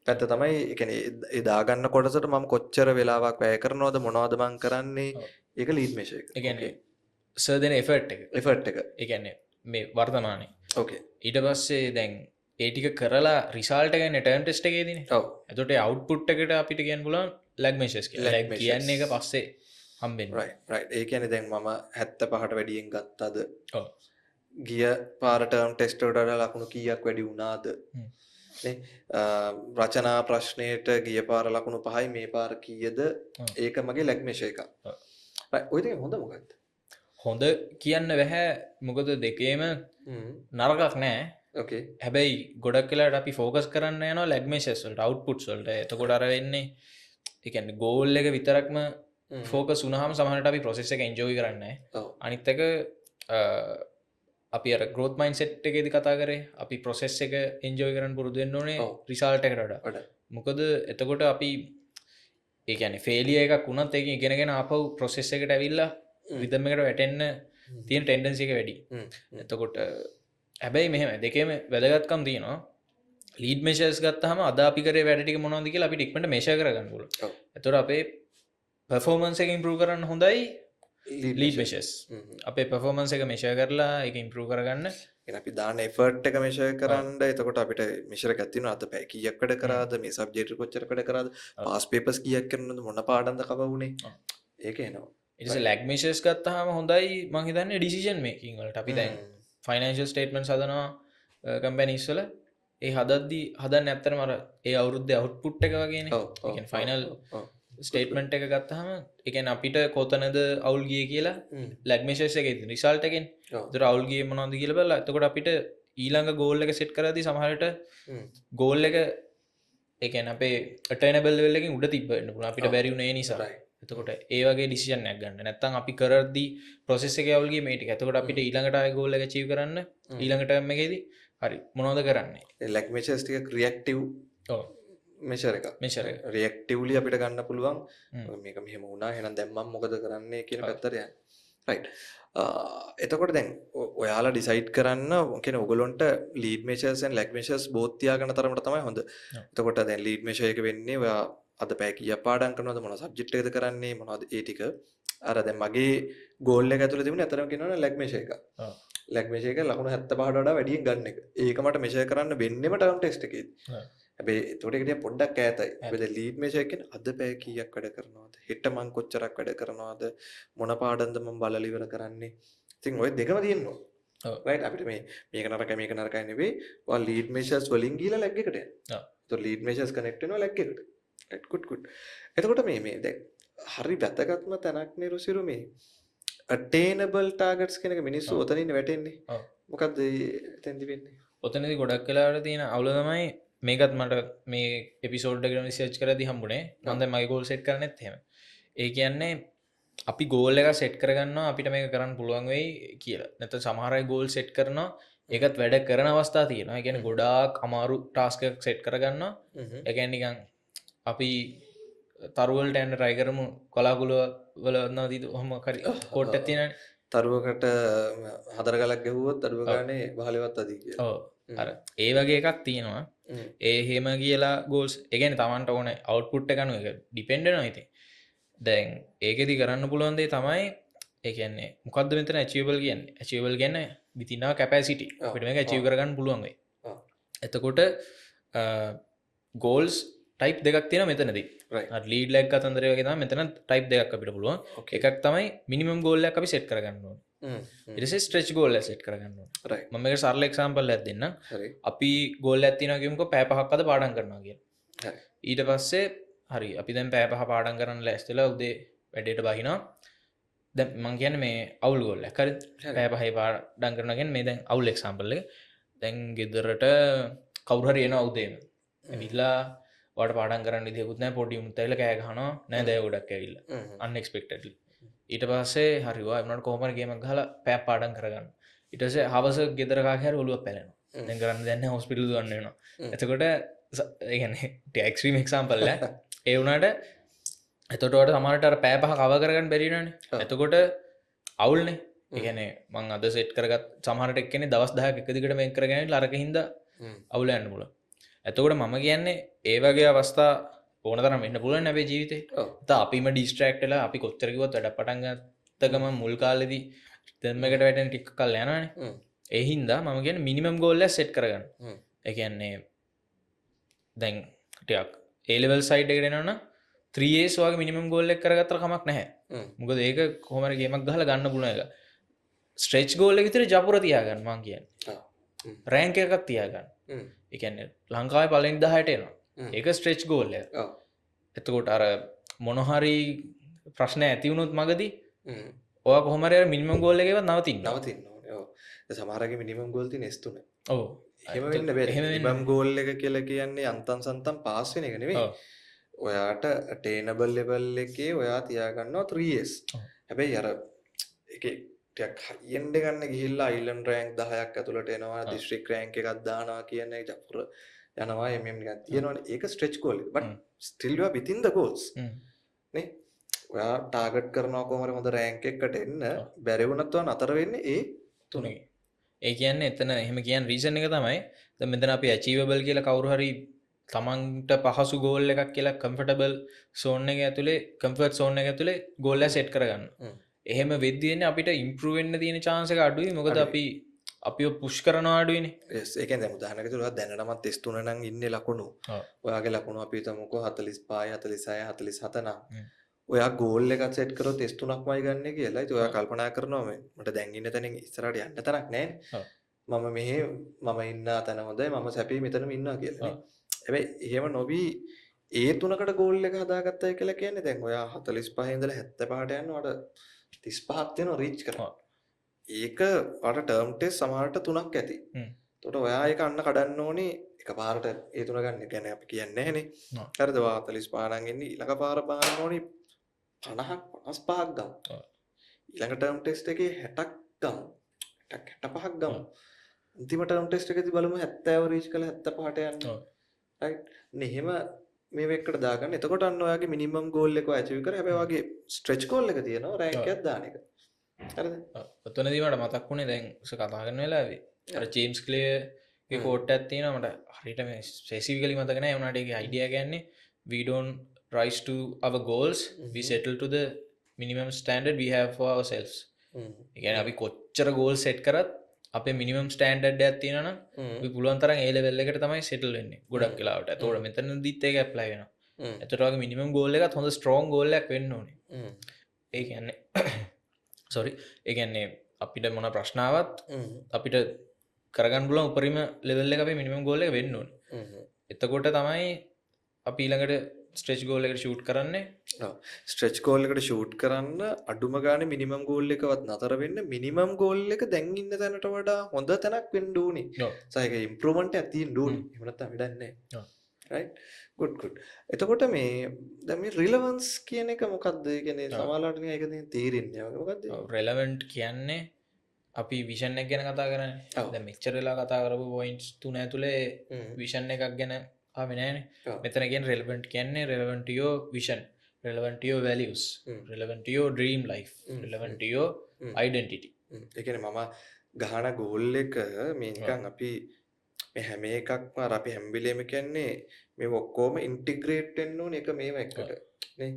පැත්ත තමයි. ඒ කියන්නේ ඒ දාගන්න කොටසට මම කොච්චර වෙලාවක් වැය කරනවද මොනවද මම කරන්නේ. ඒක lead measure එක. ඒ කියන්නේ සර් දෙන effort එක. ඒ කියන්නේ මේ වර්තමානයේ. ඕකේ. ඊට පස්සේ දැන් ඒ ටික කරලා රිසල්ට් එක ගන්න ටර්ම් ටෙස්ට් එකේදීනේ. ඔව්. එතකොට ඒ අවුට්පුට් එකට අපිට කියන්න පුළුවන් ලැග් මේෂස් කියලා. Leg lag measures. කියන්නේ එක පස්සේ හම්බෙන්නේ. රයිට් ඒ කියන්නේ දැන් මම 75ට වැඩියෙන් ගත්තද ඔව්. ගිය පාර ටර්ම් ටෙස්ට් වලට වඩා ලකුණු කීයක් වැඩි වුණාද හ්ම්. නේ රචනා ප්‍රශ්නයට ගිය පාර ලකුණු 5යි මේ පාර කීයද ඒක මගේ ලැග් මේෂර් එක. ඔව්. රයිට් ඔය දෙකෙන් හොඳ මොකක්ද? හොඳ කියන්න බැහැ මොකද දෙකේම නරකක් නෑ. ඕකේ. හැබැයි ගොඩක් වෙලාවට අපි ෆෝකස් කරන්න යනවා ලැග් මේෂර්ස් වලට අවුට්පුට්ස් වලට. එතකොට අර වෙන්නේ ඒ කියන්නේ ගෝල් එක විතරක්ම ෆෝකස් වුණාම සමහරවිට අපි ප්‍රොසෙස් එක එන්ජොයි කරන්නේ නැහැ. ඔව්. අනිත් එක අපි අර growth mindset එකේදී කතා කරේ අපි ප්‍රොසෙස් එක එන්ජොයි කරන්න පුරුදු වෙන්න ඕනේ ඔව්. රිසල්ට් එකට වඩා. වඩා. මොකද එතකොට අපි ඒ කියන්නේ ෆේලියර් එකක් වුණත් ඒක ඉගෙනගෙන ආපහු ප්‍රොසෙස් එකට ඇවිල්ලා රිද්ම් එකට වැටෙන්න තියෙන ටෙන්ඩන්සි එක වැඩි. එතකොට හැබැයි මෙහෙම දෙකේම වැදගත්කම් තියෙනවා. ලීඩ් මෙෂර්ස් ගත්තාම අද අපි කරේ වැඩ ටික මොනවද කියලා අපිට ඉක්මනට මෙෂර් කරගන්න පුළුවන්. ඔව්. එතකොට අපේ පර්ෆෝමන්ස් එක ඉම්ප්‍රූව් කරන්න හොඳයි ලීඩ් මෙෂර්ස්. අපේ පර්ෆෝමන්ස් එක මෙෂර් කරලා ඒක ඉම්ප්‍රූව් කරගන්න. එහෙනම් අපි දාන එෆර්ට් එක මෙෂර් කරන්න එතකොට අපිට මෙෂර් එකක් තියෙනවා අද පැය කීයක් වැඩ කරාද මේ සබ්ජෙක්ට් එක කොච්චර වැඩ කරාද පාස් පේපර්ස් කීයක් කරනවද මොන පාඩම්ද කව වුනේ ඒක එනවා. ඊට පස්සේ ලැග් මෙෂර්ස් ගත්තාම හොඳයි මම හිතන්නේ ඩිසිෂන් මේකින් වලට. අපි දැන් ෆයිනෑන්ෂල් ස්ටේට්මන්ට්ස් හදනවා කම්පැනිස් වල ඒ හදන්න ඇත්තටම අර ඒ අවුරුද්දේ අවුට්පුට් එක වගේනේ. ඔව්. ඒ කියන්නේ ෆයිනල් ස්ටේට්මන්ට් එක ගත්තාම ඒ කියන්නේ අපිට කොතනද අවුල් ගියේ කියලා ලැග් මෙෂර්ස් එකේ රිසල්ට් එකෙන් ඒතර අවුල් ගියේ මොනවද කියලා බලලා එතකොට අපිට ඊළඟ ගෝල් එක සෙට් කරද්දී සමහරවිට ගෝල් එක ඒ කියන්නේ අපේ අටේනබල් ලෙවල් එකකින් උඩ තිබ්බ වෙන්න පුළුවන් අපිට බැරි වුණේ ඒ නිසා. එතකොට ඒ වගේ ඩිසිෂන් එකක් ගන්න. නැත්නම් අපි කරද්දී ප්‍රොසෙස් එකේ අවුල් ගියේ මේ ටික. එතකොට අපිට ඊළඟට ආයේ ගෝල් එක අචීව් කරන්න ඊළඟ ටර්ම් එකේදී හරි මොනවද කරන්නේ? ඒ ලැග් මෙෂර්ස් ටික රියැක්ටිව් ඔව් මෙෂර් එක. මෙෂර් එක. රියැක්ටිව්ලි අපිට ගන්න පුළුවන්. මේක මෙහෙම වුණා එහෙනම් දැන් මම මොකද කරන්නේ කියන පැත්තට යන්න. රයිට්. එතකොට දැන් ඔයාලා ඩිසයිඩ් කරන්න කියන්නේ ඔයගොල්ලන්ට ලීඩ් මෙෂර්ස් and ලැග් මෙෂර්ස් both තියාගන්න තරමට තමයි හොඳ. එතකොට දැන් ලීඩ් මෙෂර් එක වෙන්නේ ඔයා අද පැය කීයක් පාඩම් කරනවද මොන සබ්ජෙක්ට් එකද කරන්නේ මොනවද ඒ ටික. අර දැන් මගේ ගෝල් එක ඇතුලේ තිබුණේ අතරම කියනවනේ ලැග් මෙෂර් එක. ලැග් මෙෂර් එක ලකුණු 75ට වඩා වැඩියෙන් ගන්න එක. ඒක මට මෙෂර් කරන්න වෙන්නෙම ටර්ම් ටෙස්ට් එකේදී. හැබැයි ඒකට ඒක ටික පොඩ්ඩක් ඈතයි. හැබැයි ලීඩ් මෙෂර් එක කියන්නේ අද පැය කීයක් වැඩ කරනවද? හෙට මං කොච්චරක් වැඩ කරනවද? මොන පාඩම්ද මං බලලා ඉවර කරන්නේ? ඉතින් ඔය දෙකම තියෙනවා. ඔව්. රයිට් අපිට මේක නරකයි නෙවෙයි. ඔයා ලීඩ් මෙෂර්ස් වලින් ගිහලා ලැග් එකට යන්න. ඔව්. ඒතකොට ලීඩ් මෙෂර්ස් කනෙක්ට් වෙනවා ලැග් එකට. Right good. එතකොට මේ දැන් හරි වැදගත්ම තැනක් නේ රුසිරු මේ attainable targets කියන එක මිනිස්සු ඔතනින් වැටෙන්නේ. ඔව්. මොකද්ද එතෙන්දි වෙන්නේ? ඔතනදී ගොඩක් වෙලාවට තියෙන අවුල තමයි මේකත් මට මේ එපිසෝඩ් එක රිසර්ච් කරද්දී හම්බුනේ. මම දැන් මගේ ගෝල් සෙට් කරන්නෙත් එහෙම. ඒ කියන්නේ අපි ගෝල් එක සෙට් කරගන්නවා අපිට මේක කරන්න පුළුවන් වෙයි කියලා. නැත්නම් සමහර අය ගෝල් සෙට් කරනවා ඒකත් වැඩ කරන අවස්ථා තියෙනවා. ඒ කියන්නේ ගොඩාක් අමාරු ටාස්ක් එකක් සෙට් කරගන්නවා. ඒ කියන්නේ නිකන් අපි තරුවලට යන්න try කරමු කොලාකුල වල නැතිද ඔහම හරි කෝට්ටක් තියෙනනේ. තරුවකට හතර ගලක් ගැහුවොත් අඩුව ගානේ බහලෙවත් අදී කියලා. ඔව්. අර ඒ වගේ එකක් තියෙනවා. ඒ එහෙම කියලා ගෝල්ස් ඒ කියන්නේ Tamanට ඕන අවුට්පුට් එක අනුව ඒක ඩිපෙන්ඩ් වෙනවා ඉතින්. දැන් ඒකෙදි කරන්න පුළුවන් දේ තමයි ඒ කියන්නේ මොකද්ද මෙතන achievable කියන්නේ? achievable කියන්නේ within our capacity. අපිට මේක achieve කරගන්න පුළුවන් වෙයි. එතකොට goals type දෙකක් තියෙනවා මෙතනදී. අර lead lag කතන්දරය වගේ තමයි මෙතන type දෙකක් අපිට පුළුවන්. එකක් තමයි minimum goal එකක් අපි set කරගන්න ඕනේ. ඊට පස්සේ stretch goal එක set කරගන්න ඕනේ. right. මම මේකට සරල example එකක් දෙන්නම්. හරි. අපි goal එකක් තියනවා කියමුකෝ පැය 5ක් අද පාඩම් කරනවා කියලා. හරි. ඊට පස්සේ හරි අපි දැන් පැය 5 පාඩම් කරන්න ලෑස්තිලා උදේ වැඩේට බහිනවා. දැන් මම කියන්නේ මේ අවුල් goal එකක්. හරිද? පැය 5 පාඩම් කරනවා කියන්නේ මේ දැන් අවුල් example එක. දැන් ගෙදරට කවුරු හරි එනවා උදේම. ඇවිල්ලා වට පාඩම් කරන්න විදියකුත් නැහැ පොඩි උමුත් ඇවිල්ලා කෑ ගහනවා නෑ දැය ගොඩක් ඇවිල්ලා unexpectedly ඊට පස්සේ හරි වා එවනට කොහොම හරි ගේමක් ගහලා පැය පාඩම් කරගන්න ඊට පස්සේ හවස ගෙදර කාගේ හරි ඔළුවක් පැලෙනවා දැන් කරන්න දෙයක් නැහැ හොස්පිටල් දුවන්න වෙනවා එතකොට ඒ කියන්නේ එක්ස්ට්‍රීම් එක්සැම්පල් එක ඒ වුණාට එතකොට වට සමහරට අර පැය 5 කවර් කරගන්න බැරි වෙනවනේ එතකොට අවුල්නේ ඒ කියන්නේ මං අද සෙට් කරගත් සමහරට එක්කනේ දවස් 10ක් එක දිගට මේක කරගෙන ඉන්න අරක හින්දා අවුල යන්න පුළුවන් එතකොට මම කියන්නේ ඒ වගේ අවස්ථා ඕන තරම් වෙන්න පුළුවන් අපේ ජීවිතේ. තා අපිම ඩිස්ට්‍රැක්ට් වෙලා අපි කොච්චර කිව්වත් වැඩ පටන් ගත්ත ගමන් මුල් කාලෙදී රිද්ම් එකට වැටෙන ටික කල් යනවානේ. ඒ හින්දා මම කියන්නේ මිනිමම් ගෝල් එක සෙට් කරගන්න. ඒ කියන්නේ දැන් ටිකක් A level side එකට එනවනම් 3As වගේ මිනිමම් ගෝල් එකක් කරගත්තට කමක් නැහැ. මොකද ඒක කොහොම හරි ගේමක් ගහලා ගන්න පුළුවන් එක. ස්ට්‍රෙච් ගෝල් එක විතර ජපුර තියාගන්න මං කියන්නේ. රෑන්ක් එකක් තියාගන්න. ඒ කියන්නේ ලංකාවේ පළවෙනි 10ට එනවා. ඒක ස්ට්‍රෙච් ගෝල් එක. එතකොට අර මොන හරි ප්‍රශ්න ඇති වුණොත් මගදී ඔයා කොහොම හරි මිනිමම් ගෝල් එකේවත් නවතින්න ඕනේ. ඔව්. ඒ සමහරගේ මිනිමම් ගෝල් තියෙන S3. ඔව්. එහෙම වෙන්න බෑ. මිනිමම් ගෝල් එක කියලා කියන්නේ අන්තම් සන්තම් පාස් වෙන එක නෙවෙයි. ඔයාට attainable level එකේ ඔයා තියාගන්නවා 3S. හැබැයි අර ඒකේ ටිකක් හයි එන්ඩ් ගන්න ගිහිල්ලා අයිලන්ඩ් රෑන්ක් 10ක් ඇතුළට එනවා, දිස්ත්‍රික් රෑන්ක් එකක් දානවා කියන්නේ ජපුර යනවා එම් නිකන් තියෙනවනේ. ඒක ස්ට්‍රෙච් ගෝල් එක. but still you are within the goals. නේ? ඔයා ටාගට් කරනවා කොහොම හරි හොඳ රෑන්ක් එකකට එන්න බැරි වුණත් ඔයා නතර වෙන්නේ ඒ තුනේ. ඒ කියන්නේ එතන එහෙම කියන රීසන් එක තමයි දැන් මෙතන අපි achievable කියලා කවුරු හරි තමන්ට පහසු ගෝල් එකක් කියලා කම්ෆර්ටබල් සෝන් එක ඇතුලේ කම්ෆර්ට් සෝන් එක ඇතුලේ ගෝල් එක සෙට් කරගන්න. එහෙම වෙද්දී එන්නේ අපිට ඉම්ප්‍රූව් වෙන්න තියෙන chance එක අඩුයි. මොකද අපිව පුෂ් කරනවා අඩුයිනේ. yes ඒ කියන්නේ දැන් උදාහරණයක් විදිහට ඔයා දැනටමත් S3 නම් ඉන්නේ ලකුණු. ඔයාගේ ලකුණු අපි හිතමුකෝ 45 46 47 නම්. ඔයා ගෝල් එකක් සෙට් කරොත් S3ක්මයි ගන්න කියලා. ඉතින් ඔයා කල්පනා කරනවා මට දැන් ඉන්න තැනින් ඉස්සරහට යන්න තරක් නැහැ. මම මෙහෙ මම ඉන්න තැන හොඳයි මම සැපී මෙතනම ඉන්නවා කියලා. හැබැයි එහෙම නොවි ඒ තුනකට ගෝල් එක හදාගත්තයි කියලා කියන්නේ දැන් ඔයා 45 ඉඳලා 75ට යනකොට 35ක් වෙනවා රීච් කරනවා. ඒක ඔයාට ටර්ම් ටෙස්ට් සමහරට 3ක් ඇති. එතකොට ඔයා ඒක අන්න කඩන්න ඕනේ එකපාරට ඒ තුන ගන්න. කියන්නේ අපි කියන්නේ නැහනේ. හරිද? ඔයා 45 නම් ඉන්නේ ඊළඟ පාර බලන්න ඕනේ 50ක් 55ක් ගමු. ඊළඟ ටර්ම් ටෙස්ට් එකේ 60ක් ගමු. 60ක් 65ක් ගමු. අන්තිම ටර්ම් ටෙස්ට් එකේදී බලමු 70 රීච් කළා 75ට යන්න. රයිට්. එහෙම මේ වෙක්කට දාගන්න. එතකොට අන්න ඔයාගේ මිනිමම් ගෝල් එක අචීව් කරා. හැබැයි ඔයාගේ ස්ට්‍රෙච් ගෝල් එක තියෙනවා රෑන්ක් එකක් දාන එක. හරිද? ඔතනදී මට මතක් වුණේ දැන් කතා කරන වෙලාවේ අර ජේම්ස් ක්ලියර් ගේ කෝට් එකක් තියෙනවා මට හරියට මේ ස්පෙસિෆිකලි මතක නැහැ. උනාට ඒකේ අයිඩියා කියන්නේ we don't rise to our goals, we settle to the minimum standard we have for ourselves. ඒ කියන්නේ අපි කොච්චර ගෝල් සෙට් කරත් අපේ මිනිමම් ස්ටෑන්ඩඩ් එකක් තියෙනවා නම් අපි පුළුවන් තරම් ඒ ලෙවල් එකට තමයි සෙටල් වෙන්නේ ගොඩක් වෙලාවට. ඒතකොට මෙතනදිත් ඒක ඇප්ලයි වෙනවා. එතකොට වගේ මිනිමම් ගෝල් එකත් හොඳ ස්ට්‍රෝං ගෝල් එකක් වෙන්න ඕනේ. ඒ කියන්නේ සෝරි ඒ කියන්නේ අපිට මොන ප්‍රශ්න ආවත් අපිට කරගන්න පුළුවන් උපරිම ලෙවල් එක අපේ මිනිමම් ගෝල් එක වෙන්න ඕනේ. එතකොට තමයි අපි ඊළඟට ස්ට්‍රෙච් ගෝල් එකට ෂූට් කරන්නේ. ස්ට්‍රෙච් ගෝල් එකට ෂූට් කරන්න අඩුම ගානේ මිනිමම් ගෝල් එකවත් නතර වෙන්න මිනිමම් ගෝල් එක දැන් ඉන්න තැනට වඩා හොඳ තැනක් වෙන්න ඕනේ. සහ ඒක ඉම්ප්‍රූව්මන්ට් එකක් තියෙන්න ඕනේ. එහෙම නැත්නම් වැඩක් නැහැ. right good. එතකොට මේ දැන් මේ රිලෙවන්ස් කියන එක මොකක්ද? ඒ කියන්නේ සමහරවිට නිකන් ඒක දැන් තේරෙන්නේ නැහැ. මොකක්ද? රෙලෙවන්ට් කියන්නේ අපි විෂන් එක ගැන කතා කරන්නේ. දැන් මෙච්චර වෙලා කතා කරපු පොයින්ට්ස් තුන ඇතුලේ විෂන් එකක් ගැන ආවේ නැහැනේ. මෙතන කියන්නේ relevant කියන්නේ relevant to your vision, relevant to your values, relevant to your dream life, relevant to your identity. ඒ කියන්නේ මම ගහන ගෝල් එක මේ නිකන් අපි මේ හැම එකක්ම අර අපි හැම වෙලේම කියන්නේ මේ ඔක්කොම ඉන්ටිග්‍රේට් වෙන්න ඕනේ එක මේව එකට නේ.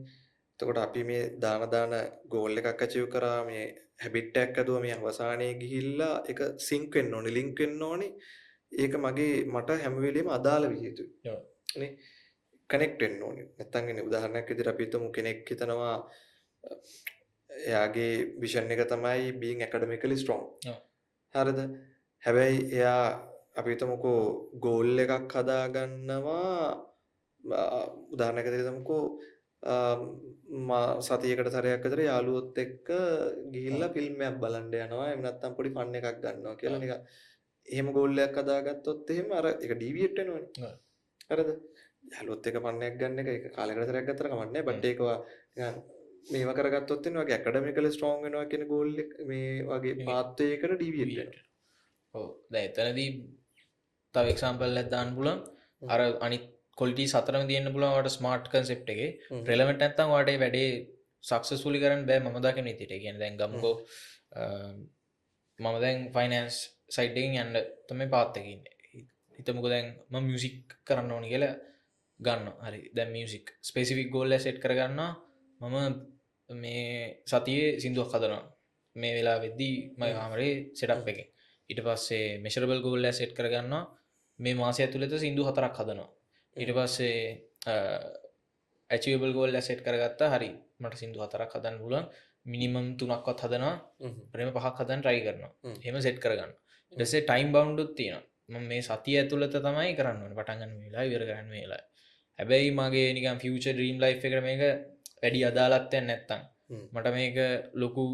එතකොට අපි මේ දාන ගෝල් එකක් අචීව් කරා මේ හැබිට් එකක් හදුවා මේ අවසානයේ ගිහිල්ලා ඒක සින්ක් වෙන්න ඕනේ, ලින්ක් වෙන්න ඕනේ. ඒක මට හැම වෙලේම අදාළ විය යුතුයි. නේ? කනෙක්ට් වෙන්න ඕනේ. නැත්තම් ඉන්නේ උදාහරණයක් විදිහට අපි හිතමු කෙනෙක් හිතනවා එයාගේ විෂන් එක තමයි being academically strong. හරිද? හැබැයි එයා අපි හිතමුකෝ ගෝල් එකක් හදාගන්නවා උදාහරණයක් විදිහට හිතමුකෝ සතියකට සැරයක් විතර යාළුවොත් එක්ක ගිහිල්ලා ෆිල්ම් එකක් බලන්න යනවා. එහෙම නැත්නම් පොඩි ෆන් එකක් ගන්නවා කියලා නිකන් එහෙම ගෝල් එකක් හදාගත්තොත් එහෙම අර ඒක ඩීවියේට් වෙනවනේ. හරිද? යාළුවොත් එක්ක ෆන් එකක් ගන්න එක ඒක කාලයකට සැරයක් ගත්තට කමක් නැහැ. බට් ඒක නිකන් මේව කරගත්තොත් වෙන වගේ ඇකඩමිකලි ස්ට්‍රෝං වෙනවා කියන ගෝල් එක මේ වගේ පාත් එකකට ඩීවියේට් වෙනවා. ඔව්. දැන් එතනදී තව එක්සැම්පල් එකක් දාන්න පුළුවන්. අර අනිත් ක්වොලිටිස් හතරම තියෙන්න පුළුවන් ඔයාලට ස්මාර්ට් කන්සෙප්ට් එකේ. රෙලෙවන්ට් නැත්නම් ඔයාලට මේ වැඩේ සක්සස්ෆුලි කරන්න බෑ මම දකින විදිහට. ඒ කියන්නේ දැන් ගමුකෝ මම දැන් ෆයිනෑන්ස් සයිඩ් එකකින් යන්න තමයි පාත් එකේ ඉන්නේ. හිතමුකෝ දැන් මම මියුසික් කරන්න ඕනේ කියලා ගන්නවා. හරි. දැන් මියුසික් ස්පෙસિෆික් ගෝල් එක සෙට් කරගන්නවා. මම මේ සතියේ සින්දුවක් හදනවා. මේ වෙලාවෙදී මම කාමරේ සෙටප් එකේ. ඊට පස්සේ මෙෂරබල් ගෝල් එක සෙට් කරගන්නවා. මේ මාසය ඇතුළත සින්දු 4ක් හදනවා. ඊට පස්සේ ඇචිවබල් ගෝල් සෙට් කරගත්තා හරි මට සිින්දු 4ක් හදන්න පුළුවන් මිනිමම් 3ක්වත් හදනවා ප්‍රේම 5ක් හදන්න try කරනවා එහෙම සෙට් කරගන්න ඊට පස්සේ ටයිම් බවුන්ඩ්ුත් තියෙනවා මම මේ සතිය ඇතුළත තමයි කරන්න ඕනේ පටන් ගන්න වෙලාව ඉවර කරන්න වෙලාව හැබැයි මගේ නිකන් ෆියුචර් ඩ්‍රීම් ලයිෆ් එකට මේක වැඩි අදාළත්වයක් නැත්තම් මට මේක ලොකු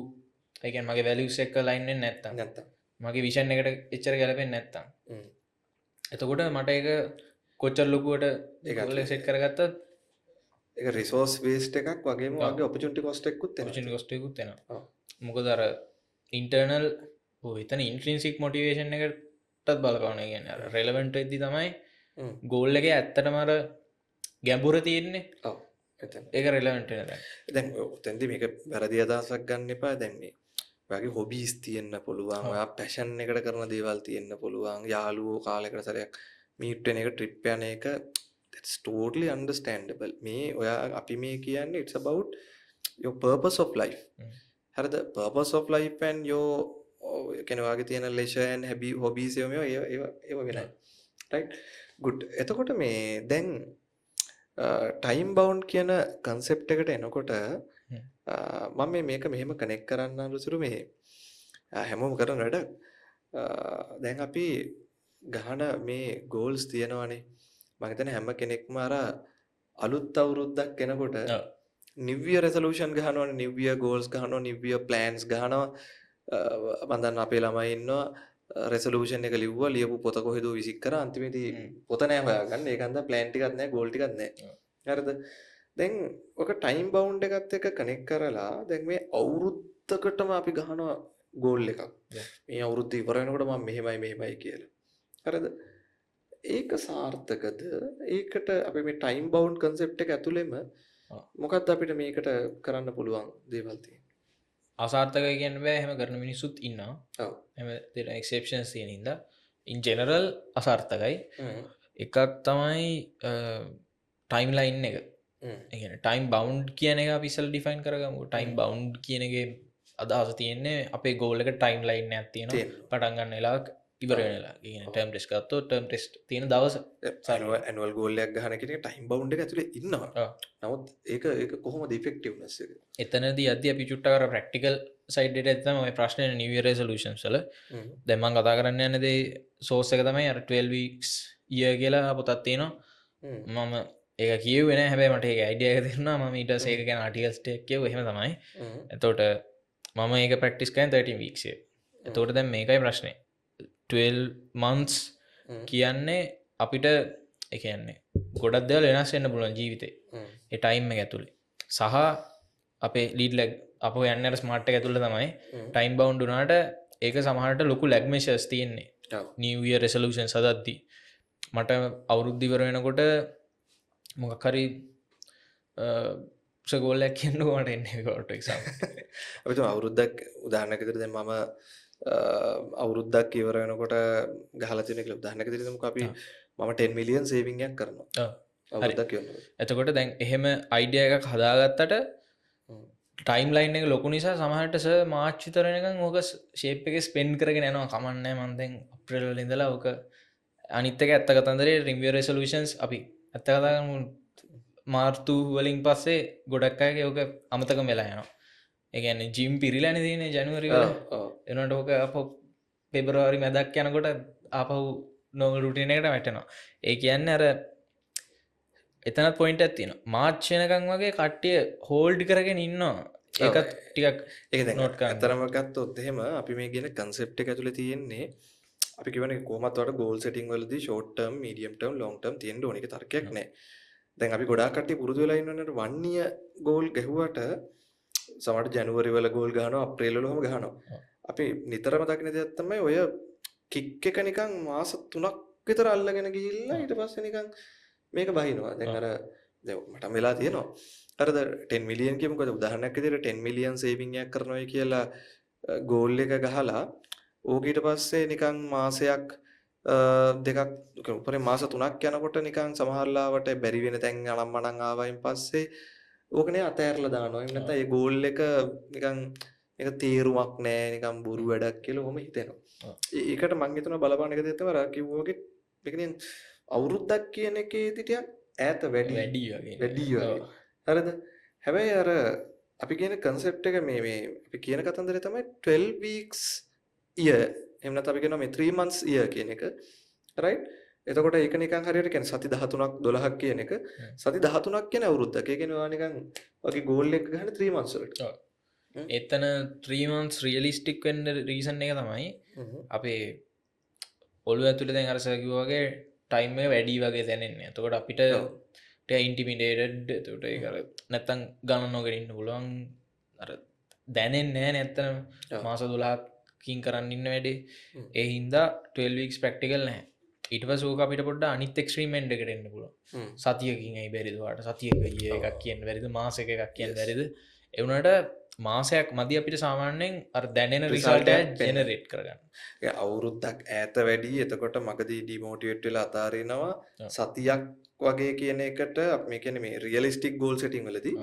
ඒ කියන්නේ මගේ වැලියුස් එක ලයින් වෙන්නේ නැත්තම් මගේ විෂන් එකට එච්චර ගැලපෙන්නේ නැත්තම් එතකොට මට ඒක කොච්චර ලොකුවට ඒක සෙට් කරගත්තත් ඒක රිසෝස් වේස්ට් එකක් වගේම වගේ ඔපචුනිටි කොස්ට් එකකුත් එනවා ඔපචුනිටි කොස්ට් එකකුත් එනවා මොකද අර ඉන්ටර්නල් එතන ඉන්ට්‍රින්සික් මොටිවේෂන් එකටත් බලපාන කියන්නේ අර රෙලෙවන්ට් වෙද්දි තමයි ගෝල් එකේ ඇත්තටම අර ගැඹුර තියෙන්නේ ඔව් එතන ඒක රෙලෙවන්ට් වෙන දැන් ඔතෙන්දි මේක වැරදි අදහසක් ගන්න එපා දැන් මේ ඔයාගේ හොබීස් තියෙන්න පුළුවන් ඔයා පැෂන් එකට කරන දේවල් තියෙන්න පුළුවන් යාළුවෝ කාලයකට සැරයක් මීට් වෙන එක ට්‍රිප් යන එක that's totally understandable මේ ඔයා අපි මේ කියන්නේ it's about your purpose of life හරිද purpose of life and your කියන්නේ ඔයාගේ තියෙන leisure and hobbies ඒව වෙනයි right good එතකොට මේ දැන් ටයිම් බවුන්ඩ් කියන කන්සෙප්ට් එකට එනකොට මම මේක මෙහෙම කනෙක්ට් කරන්න අනුසුරු මේ හැමෝම කරන වැඩක් දැන් අපි ගහන මේ ගෝල්ස් තියෙනවානේ මම හිතන්නේ හැම කෙනෙක්ම අර අලුත් අවුරුද්දක් එනකොට නිව් ඉයර් රෙසලූෂන් ගහනවානේ නිව් ඉයර් ගෝල්ස් ගහනවා නිව් ඉයර් ප්ලෑන්ස් ගහනවා මම දන්න අපේ ළමයි ඉන්නවා රෙසලූෂන් එක ලිව්වා ලියපු පොත කොහෙද විසික් කරා අන්තිමේදී පොත නෑ හොයාගන්න ඒකන්ද ප්ලෑන් ටිකක් නෑ ගෝල් ටිකක් නෑ හරිද දැන් ඔක ටයිම් බවුන්ඩ් එකත් එක්ක කනෙක්ට් කරලා දැන් මේ අවුරුද්දකටම අපි ගහනවා ගෝල් එකක් මේ අවුරුද්ද ඉවර වෙනකොට මම මෙහෙමයි කියලා හරිද ඒක සාර්ථකද ඒකට අපි මේ ටයිම් බවුන්ඩ් කන්සෙප්ට් එක ඇතුළෙම මොකක්ද අපිට මේකට කරන්න පුළුවන් දේවල් තියෙන්නේ අසාර්ථකයි කියන්න බෑ එහෙම කරන මිනිස්සුත් ඉන්නවා ඔව් එහෙම දෙන එක්සෙප්ෂන්ස් තියෙන හින්දා ඉන් ජෙනරල් අසාර්ථකයි එකක් තමයි ටයිම් ලයින් එක ඒ කියන්නේ ටයිම් බවුන්ඩ් කියන එක අපි ඉස්සෙල්ලා ඩිෆයින් කරගමු ටයිම් බවුන්ඩ් කියන එකේ අදහස තියෙන්නේ අපේ ගෝල් එක ටයිම් ලයින් එකක් තියෙනවා පටන් ගන්න වෙලාවක ඉවර වෙන වෙලාවක ඒ කියන්නේ ටර්ම් ටෙස්ට් ගත්තොත් ටර්ම් ටෙස්ට් තියෙන දවස ඇනුවල් ගෝල් එකක් ගහන කෙනෙක් ටයිම් බවුන්ඩ් එක ඇතුලේ ඉන්නවා නමුත් ඒක කොහොමද ඉෆෙක්ටිව්නස් එක එතනදී අද අපි චුට්ටක් අර ප්‍රැක්ටිකල් සයිඩ් එකට තමයි ඔය ප්‍රශ්නේ නිව් ඉයර් රෙසලූෂන්ස් වල දැන් මම කතා කරන්න යන දේ සෝස් එක තමයි අර 12 weeks year කියලා පොතක් තියෙනවා මම ඒක කියුවේ නෑ හැබැයි මට ඒක අයිඩියා එක දෙන්නා මම ඊට පස්සේ ඒක ගැන ආටිකල්ස් ටිකක් කියුවා එහෙම තමයි එතකොට මම ඒක ප්‍රැක්ටිස් කරන් 13 weeks එක එතකොට දැන් මේකයි ප්‍රශ්නේ 12 months කියන්නේ අපිට ඒ කියන්නේ ගොඩක් දේවල් වෙනස් වෙන්න පුළුවන් ජීවිතේ ඒ ටයිම් එක ඇතුලේ සහ අපේ ලීඩ් ලැග් අපෝ යන්නේ අර ස්මාර්ට් එක ඇතුලේ තමයි ටයිම් බවුන්ඩ් උනාට ඒක සමහරට ලොකු ලැග් මෙෂර්ස් තියෙන්නේ නිව් ඉයර් රෙසලූෂන්ස් හදද්දී මට අවුරුද්ද ඉවර වෙනකොට මොකක් හරි ගෝලයක් කියන්නකෝ මට එන්නේ ගෝල්ට එක්සාම් අපි තුමා අවුරුද්දක් උදාහරණයක් විදිහට දැන් මම අවුරුද්දක් ඉවර වෙනකොට ගහලා තියෙන කියලා උදාහරණයක් විදිහට මොකක් අපි මම 10 මිලියන් සේවිං එකක් කරනවා අවුරුද්දක් ඉවරනකොට එතකොට දැන් එහෙම අයිඩියා එකක් හදාගත්තට ටයිම් ලයින් එක ලොකු නිසා සමහරට සර් මාර්ච් විතර වෙනකන් ඕක ෂේප් එකේ ස්පෙන්ඩ් කරගෙන යනවා කමන්නේ මම දැන් අප්‍රේල් වල ඉඳලා ඕක අනිත් එක ඇත්ත කතන්දරේ රින්වියර් රෙසලූෂන්ස් අපි ඇත්ත කතා කරමු මාර්තු වලින් පස්සේ ගොඩක් අයගේ ඕක අමතකම වෙලා යනවා ඒ කියන්නේ ජිම් පිරීලානේ තියෙන්නේ ජනවාරි වල එනකොට ඕක අපෝ පෙබරවාරි මැදක් යනකොට ආපහු නෝමල් රුටින් එකට වැටෙනවා ඒ කියන්නේ අර එතනත් පොයින්ට් එකක් තියෙනවා මාර්ච් වෙනකන් වගේ කට්ටිය හෝල්ඩ් කරගෙන ඉන්නවා ඒකත් ටිකක් ඒක දැන් නෝට් කරගන්න. අතරම ගත්තොත් එහෙම අපි මේ කියන කන්සෙප්ට් එක ඇතුලේ තියෙන්නේ අපි කියවනේ කොහොමද වල ගෝල් සෙටින් වලදී short term, medium term, long term තියෙන්න ඕන. ඒක තර්කයක් නෑ. දැන් අපි ගොඩාක් කට්ටිය පුරුදු වෙලා ඉන්නවනේ 1 year ගෝල් ගැහුවට සමහරට ජනවාරි වල ගෝල් ගහනවා, අප්‍රේල් වල ඔහම ගහනවා. අපි නිතරම දකින දෙයක් තමයි ඔය කික් එක නිකන් මාස 3ක් විතර අල්ලගෙන ගිහිල්ලා ඊට පස්සේ නිකන් මේක බහිනවා. දැන් අර දැන් මට වෙලා තියෙනවා. හරිද 10 මිලියන් කියමුකද උදාහරණයක් විදිහට 10 මිලියන් සේවිං එකක් කරනවා කියලා ගෝල් එක ගහලා ඕක ඊට පස්සේ නිකන් මාසයක් දෙකක් උපරිම මාස 3ක් යනකොට නිකන් සමහරලාවට බැරි වෙන තැන් අනම්මනම් ආවයින් පස්සේ ඕකනේ අතෑරලා දානවා. එහෙම නැත්නම් ඒ ගෝල් එක නිකන් ඒක තීරුමක් නෑ නිකන් බොරු වැඩක් කියලා ඔහොම හිතෙනවා. ඒකට මම හිතනවා බලපාන එක දෙයක් තමයි අර කිව්වා වගේ මේක නිකන් අවුරුද්දක් කියන එකේදී ටිකක් ඈත වැඩි වගේ. හරිද? හැබැයි අර අපි කියන concept එක මේ අපි කියන කතන්දරේ තමයි 12 weeks year. එහෙම නැත්නම් අපි කියනවා මේ 3 months year කියන එක. right? එතකොට ඒක නිකන් හරියට කියන්නේ සති 13ක් 12ක් කියන එක. සති 13ක් කියන අවුරුද්දක්. ඒ කියන්නේ ඔයා නිකන් වගේ goal එක ගන්න 3 months වලට. එතන 3 months realistic වෙන්න reason එක තමයි අපේ ඔළුව ඇතුලේ දැන් අර සර් කිව්වා වගේ time එක වැඩි වගේ දැනෙන්නේ. එතකොට අපිට ඉන්ටිමිඩේටඩ් එතකොට ඒක අර නැත්තම් ගණන් නොගෙන ඉන්න පුළුවන්. අර දැනෙන්නේ නැහැ නැත්තම් මාස 12කින් කරන්න ඉන්න වැඩේ. ඒ හින්දා 12 weeks practical නැහැ. ඊට පස්සේ ඕක අපිට පොඩ්ඩක් අනිත් එක්ස්ට්‍රීම් එන්ඩ් එකට එන්න පුළුවන්. සතියකින් ඇයි බැරිද ඔයාලට? සතියක එකක් කියන්න බැරිද? මාසයක එකක් කියන්න බැරිද? ඒ වුණාට මාසයක් මදි අපිට සාමාන්‍යයෙන් අර දැනෙන රිසල්ට් එක ජෙනරේට් කරගන්න. ඒ අවුරුද්දක් ඈත වැඩි එතකොට මගදී ඩිමෝටිවේට් වෙලා අතාරිනවා. සතියක් වගේ කියන එකට අපි මේ කියන්නේ මේ රියලිස්ටික් ගෝල් සෙටින් වලදී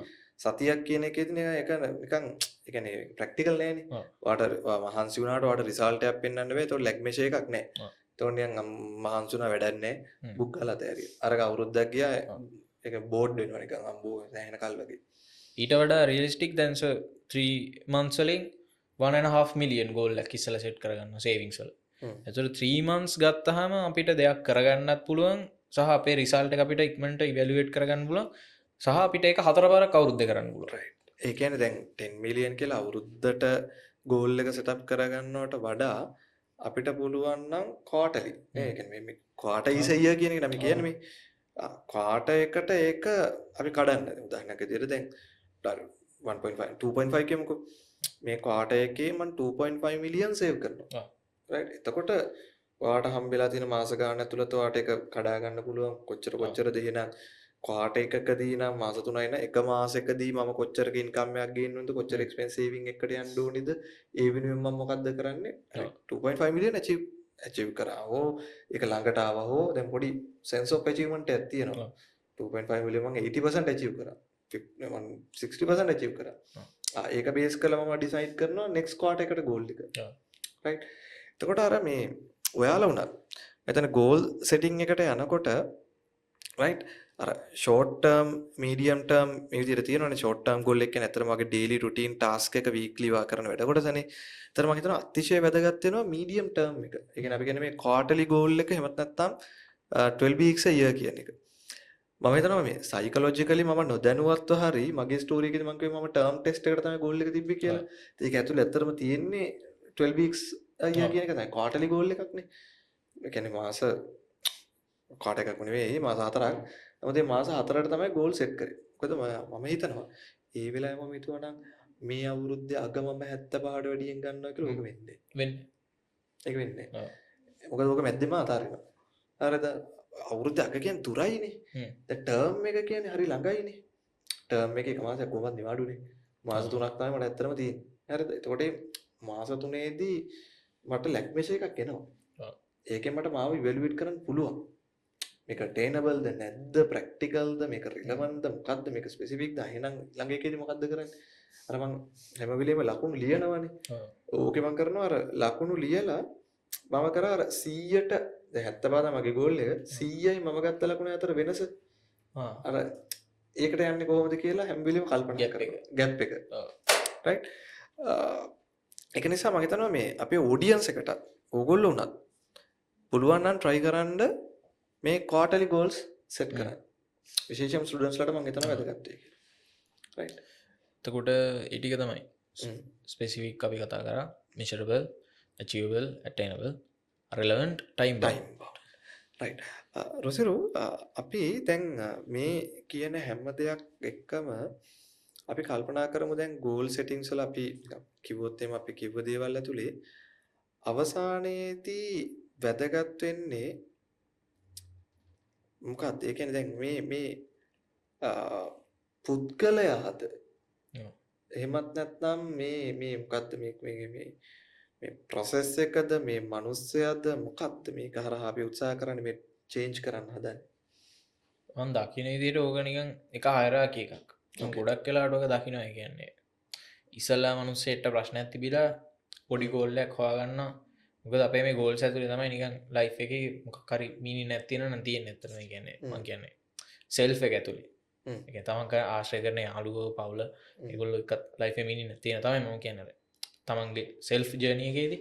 සතියක් කියන එකේදී ඒක නිකන් ඒ කියන්නේ ප්‍රැක්ටිකල් නෑනේ. ඔයාට මහන්සි වුණාට ඔයාට රිසල්ට් එකක් පෙන්වන්න බෑ. ඒතකොට ලැග් මෙෂර් එකක් නෑ. ඒතකොට නිකන් මහන්සි වුණා වැඩක් නෑ. බුක් ගාලා තෑරිය. අරක අවුරුද්දක් ගියා ඒක බෝඩ් වෙනවා නිකන් අම්බෝ නැහෙන කල් වගේ. ඊට වඩා රියලිස්ටික් දැන් සර් 3 months වලින් 1.5 million goal එකක් ඉස්සලා සෙට් කරගන්න savings වල. එතකොට 3 months ගත්තාම අපිට දෙයක් කරගන්නත් පුළුවන් සහ අපේ රිසල්ට් එක අපිට ඉක්මනට ඉවැලුවේට් කරගන්න පුළුවන් සහ අපිට ඒක 4 පාරක් අවුරුද්දේ කරන්න පුළුවන්. right. ඒ කියන්නේ දැන් 10 million කියලා අවුරුද්දට goal එක set up කරගන්නවට වඩා අපිට පුළුවන් නම් quarterly. ඒ කියන්නේ මේ quarter is a year කියන එක නම් කියන්නේ මේ quarter එකට ඒක අපි කඩන්න. උදාහරණයක් විදිහට දැන් 1.5 2.5 කියමුකෝ මේ quarter එකේ මම 2.5 million save කරනවා right එතකොට ඔයාට හම්බෙලා තියෙන මාස ගාන ඇතුළත ඔයාට ඒක කඩා ගන්න පුළුවන් කොච්චරද එහෙනම් quarter එකකදී නම් මාස 3යි නම් එක මාසෙකදී මම කොච්චරක income එකක් ගේන්න ඕනද කොච්චර expense saving එකකට යන්න ඕනේද ඒ වෙනුවෙන් මම මොකද්ද කරන්නේ 2.5 million achieve කරා හෝ ඒක ළඟට ආවා හෝ දැන් පොඩි sense of achievement එකක් තියෙනවා 2.5 million මම 80% achieve කරා 60% achieve කරා. ඒක බේස් කරලා මම ඩිසයිඩ් කරනවා next quarter එකට goal එක. right. එතකොට අර මේ ඔයාලා උනත් මෙතන goal setting එකට යනකොට right අර short term medium term මේ විදිහට තියෙනවානේ short term goal එක කියන්නේ අතරම වගේ daily routine task එක weekly වා කරන වැඩ කොටසනේ. ඒතර මම හිතනවා අතිශය වැදගත් වෙනවා medium term එක. ඒ කියන්නේ අපි කියන්නේ මේ quarterly goal එක එහෙමත් නැත්නම් 12 weeks a year කියන එක. මම හිතනවා මේ සයිකොලොජිකලි මම නොදැනුවත්ව හරි මගේ ස්ටෝරි එකේදී මම කිව්වේ මම ටර්ම් ටෙස්ට් එකට තමයි ගෝල් එක තිබ්බේ කියලා. ඒක ඇතුළේ ඇත්තටම තියෙන්නේ 12 weeks year කියන එක තමයි. quarterly goal එකක් නේ. ඒ කියන්නේ මාස quarter එකක් නෙවෙයි මාස 4ක්. නමුත් මේ මාස 4ට තමයි goal set කරේ. මොකද මම හිතනවා ඒ වෙලාවේ මම හිතුවා නම් මේ අවුරුද්දේ අග මම 75ට වැඩියෙන් ගන්නවා කියලා ඕක වෙන්නේ. ඒක වෙන්නේ. මොකද ඕක මැද්දෙම අතාරිනවා. හරිද? අවුරුද්ද අග කියන්නේ තුරයිනේ. දැන් ටර්ම් එක කියන්නේ හරි ළඟයිනේ. ටර්ම් එකේ එක මාසයක් කොහොමද නිවාඩුනේ. මාස 3ක් තමයි මට ඇත්තටම තියෙන්නේ. හරිද? එතකොට මාස 3ේදී මට ලැග් මෙෂර් එකක් එනවා. ඒකෙන් මට මාව ඉවැලුවේට් කරන්න පුළුවන්. මේක attainable ද නැද්ද ප්‍රැක්ටිකල්ද මේක රිලෙවන්ට්ද මොකද්ද මේක ස්පෙસિෆික්ද එහෙනම් ළඟ එකේදී මොකද්ද කරන්නේ? අර මං හැම වෙලේම ලකුණු ලියනවනේ. ඕකේ මං කරනවා අර ලකුණු ලියලා මම කරා අර 100ට දැන් 75 තමයි මගේ ගෝල් එක 100යි මම ගත්ත ලකුණ අතර වෙනස අර ඒකට යන්නේ කොහොමද කියලා හැම වෙලෙම කල්පනා කරනවා ગેප් එක රයිට් ඒක නිසා මම හිතනවා මේ අපේ ඔඩියන්ස් එකට ඕගොල්ලෝ උනත් පුළුවන් නම් try කරන්න මේ quarterly goals set කරන්න විශේෂයෙන්ම ස්ටුඩන්ට්ස් ලට මම හිතනවා වැදගත් වෙයි කියලා රයිට් එතකොට ඒ ටික තමයි ස්පෙસિෆික් අපි කතා කරා measurable achievable attainable relevant time bound right රොසිරු අපි දැන් මේ කියන හැම දෙයක් එක්කම අපි කල්පනා කරමු දැන් goal settings වල අපි කිව්වොත් එimhe අපි කිව්ව දේවල් ඇතුලේ අවසානයේදී වැදගත් වෙන්නේ මොකක්ද ඒ කියන්නේ දැන් මේ පුද්ගලයාද එහෙමත් නැත්නම් මේ මොකක්ද මේ process එකද මේ මිනිස්සයාද මොකක්ද මේක හරහා අපි උත්සාහ කරන්නේ මේ change කරන්න හදන්නේ මම දකින්න විදිහට ඕක නිකන් එක හයරාකි එකක් මම ගොඩක් වෙලාවට ඕක දකින්නවා කියන්නේ ඉස්සල්ලා මිනිස්සෙට ප්‍රශ්නයක් තිබිලා පොඩි ගෝල් එකක් හොයාගන්න මොකද අපේ මේ ගෝල්ස් ඇතුලේ තමයි නිකන් ලයිෆ් එකේ මොකක් හරි මීනින් නැති වෙනවා නම් තියෙන්නේ ඇත්තටම කියන්නේ මම කියන්නේ self එක ඇතුලේ එක තමන්ක ආශ්‍රය කරන අලුගෝ පවුල එගොල්ල එකත් ලයිෆ මිනින්න තියෙන තමයි මම කියනද තමන්ගේ සෙල්ෆ් ජර්නයකේදී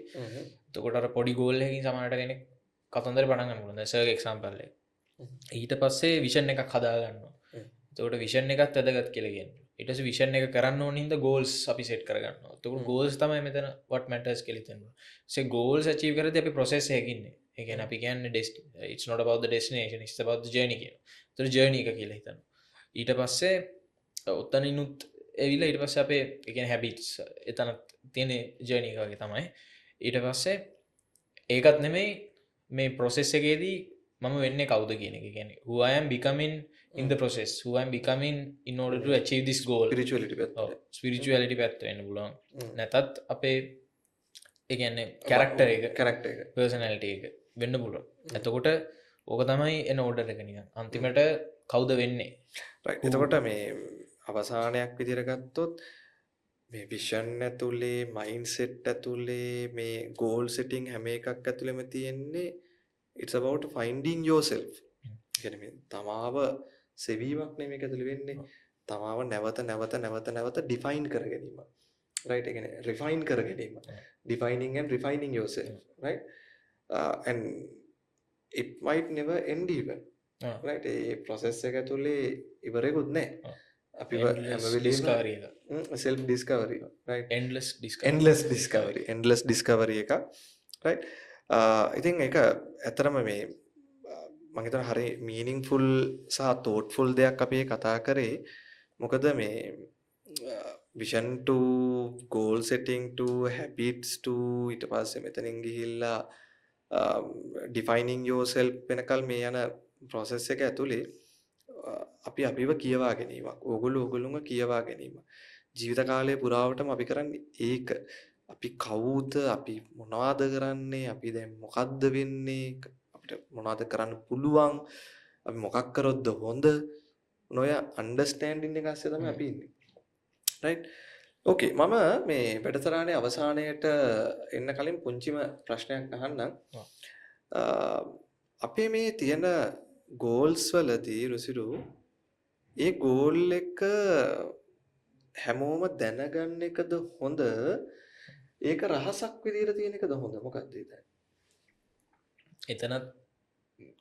තකොට පොඩි ගෝල්ලකින් සමට කෙනෙක් කතන්දර පටගන්න මුලද සර්ග එක්සම්පල්ල ඊට පස්සේ විෂන් එකක් හදාගන්න තකට විෂන් එකත් ඇදගත් කෙලගෙන් ඉටස විෂන් එක කරන්න ඕනින්ද ගෝල්ස් අපි සෙට් කරගන්න තුක ගෝල්ස් තමයි මෙතන වට මැටස් කෙලිතෙන සේ ගෝල්ස් චී කරද අපි ප්‍රොසෙස් හැකින්නේ එක අපි කියන්න desk it's not about the destination it's about the journey කියන තුර ජර්නි එක කියලා හිතන්න ඊට පස්සේ ඔත්තනිනුත් ඇවිල්ලා ඊට පස්සේ අපේ ඒ කියන්නේ හැබිට්ස් එතන තියෙන ජර්නි එක වගේ තමයි ඊට පස්සේ ඒකත් නෙමෙයි මේ ප්‍රොසෙස් එකේදී මම වෙන්නේ කවුද කියන එක කියන්නේ who I am becoming in the process who I am becoming in order to achieve this goal spirituality පැත්ත වෙන්න පුළුවන් නැතත් අපේ ඒ කියන්නේ කැරක්ටර් එක personality එක වෙන්න පුළුවන් එතකොට ඕක තමයි එන ඕඩර් එක නිකන් අන්තිමට කවුද වෙන්නේ right එතකොට මේ අවසානයක් විදිහට ගත්තොත් මේ විෂන් ඇතුලේ මයින්ඩ්සෙට් ඇතුලේ මේ ගෝල් සෙටින් හැම එකක් ඇතුලේම තියෙන්නේ it's about finding yourself කියන්නේ මේ තමාව සෙවීමක් නෙමෙයි මේක ඇතුලේ වෙන්නේ තමාව නැවත ඩිෆයින් කර ගැනීම right ඒ කියන්නේ රිෆයින් කර ගැනීම defining and refining yourself right and it might never end even right A process එක ඇතුලේ ඉවරෙකුත් නැහැ අපි හැම වෙලේම self discovery right endless discovery එක right ඉතින් ඒක ඇත්තටම මේ මම හිතන හරි meaningful සහ thoughtful දෙයක් අපි කතා කරේ මොකද මේ vision to goal setting to habits to ඊට පස්සේ මෙතනින් ගිහිල්ලා defining yourself වෙනකල් මේ යන process එක ඇතුලේ අපි අපිව කියවා ගැනීමක් ඕගොල්ලෝම කියවා ගැනීම ජීවිත කාලය පුරාවටම අපි කරන්නේ ඒක අපි කවුද අපි මොනවද කරන්නේ අපි දැන් මොකද්ද වෙන්නේ අපිට මොනවද කරන්න පුළුවන් අපි මොකක් කරොත්ද හොඳ නොය අන්ඩර්ස්ටෑන්ඩින් එක ඇස්සේ තමයි අපි ඉන්නේ right okay මම මේ වැඩසටහනේ අවසානයේට එන්න කලින් පුංචිම ප්‍රශ්නයක් අහන්නම් අපේ මේ තියෙන ගෝල්ස් වලදී රුසිරු ඒ ගෝල් එක හැමෝම දැනගන්න එකද හොඳ ඒක රහසක් විදිහට තියෙන එකද හොඳ මොකක්ද ඒක එතනත්